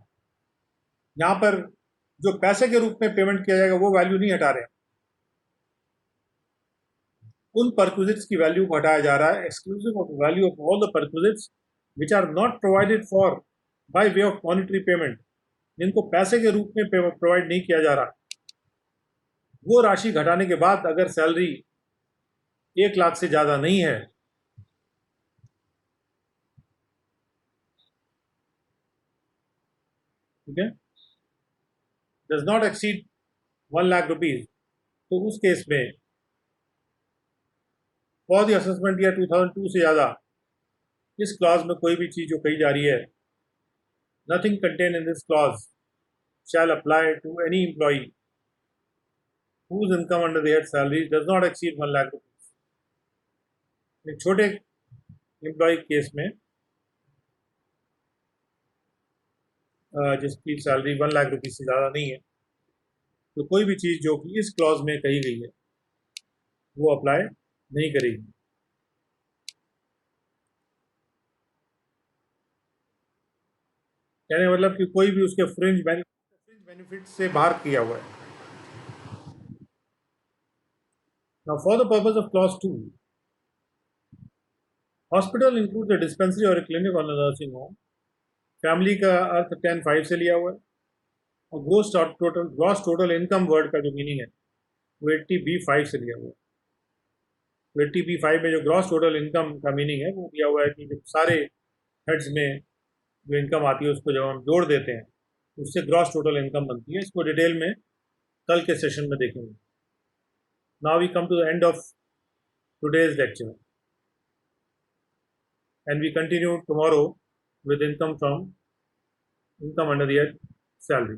यहाँ पर जो पैसे के रूप में पेमेंट किया जाएगा वो वैल्यू नहीं हटा रहे, उन परक्विजिट्स की वैल्यू को हटाया जा रहा है, exclusive of value of all the perquisites which are not provided for by way of monetary payment, जिनको पैसे के रूप में प्रोवाइड नहीं किया जा रहा, वो राशि घटाने के बाद अगर सैलरी 1 लाख से ज़्यादा नहीं है, ठीक है, does not exceed 1 lakh rupees, तो उस केस में फॉर द असेसमेंट ईयर 2002 से ज़्यादा इस क्लॉज में कोई भी चीज़ जो कही जा रही है, nothing contain in this clause shall apply to any employee whose income under their salary does not exceed 1 lakh rupees. एक छोटे एम्प्लॉय केस में जिसकी सैलरी 1 लाख रुपीज से ज़्यादा नहीं है, तो कोई भी चीज़ जो कि इस क्लॉज में कही गई है वो अप्लाई नहीं करेगी. कहने मतलब कि कोई भी उसके फ्रिंज बेनिफिट से बाहर किया हुआ है. Now, for the purpose of clause 2, hospital includes a dispensary or a clinic or a nursing home. Family का अर्थ 10(5) से लिया हुआ है, और ग्रॉस टोटल इनकम वर्ड का जो मीनिंग है वो 80B5 से लिया हुआ है। तो 80B5 में जो ग्रॉस टोटल इनकम का मीनिंग है वो दिया हुआ है कि जब सारे हेड्स में जो इनकम आती है उसको जब हम जोड़ देते हैं उससे ग्रॉस टोटल इनकम बनती है। इसको डिटेल में कल के सेशन में देखेंगे। Now we come to the end of today's lecture and we continue tomorrow with income under the head salary.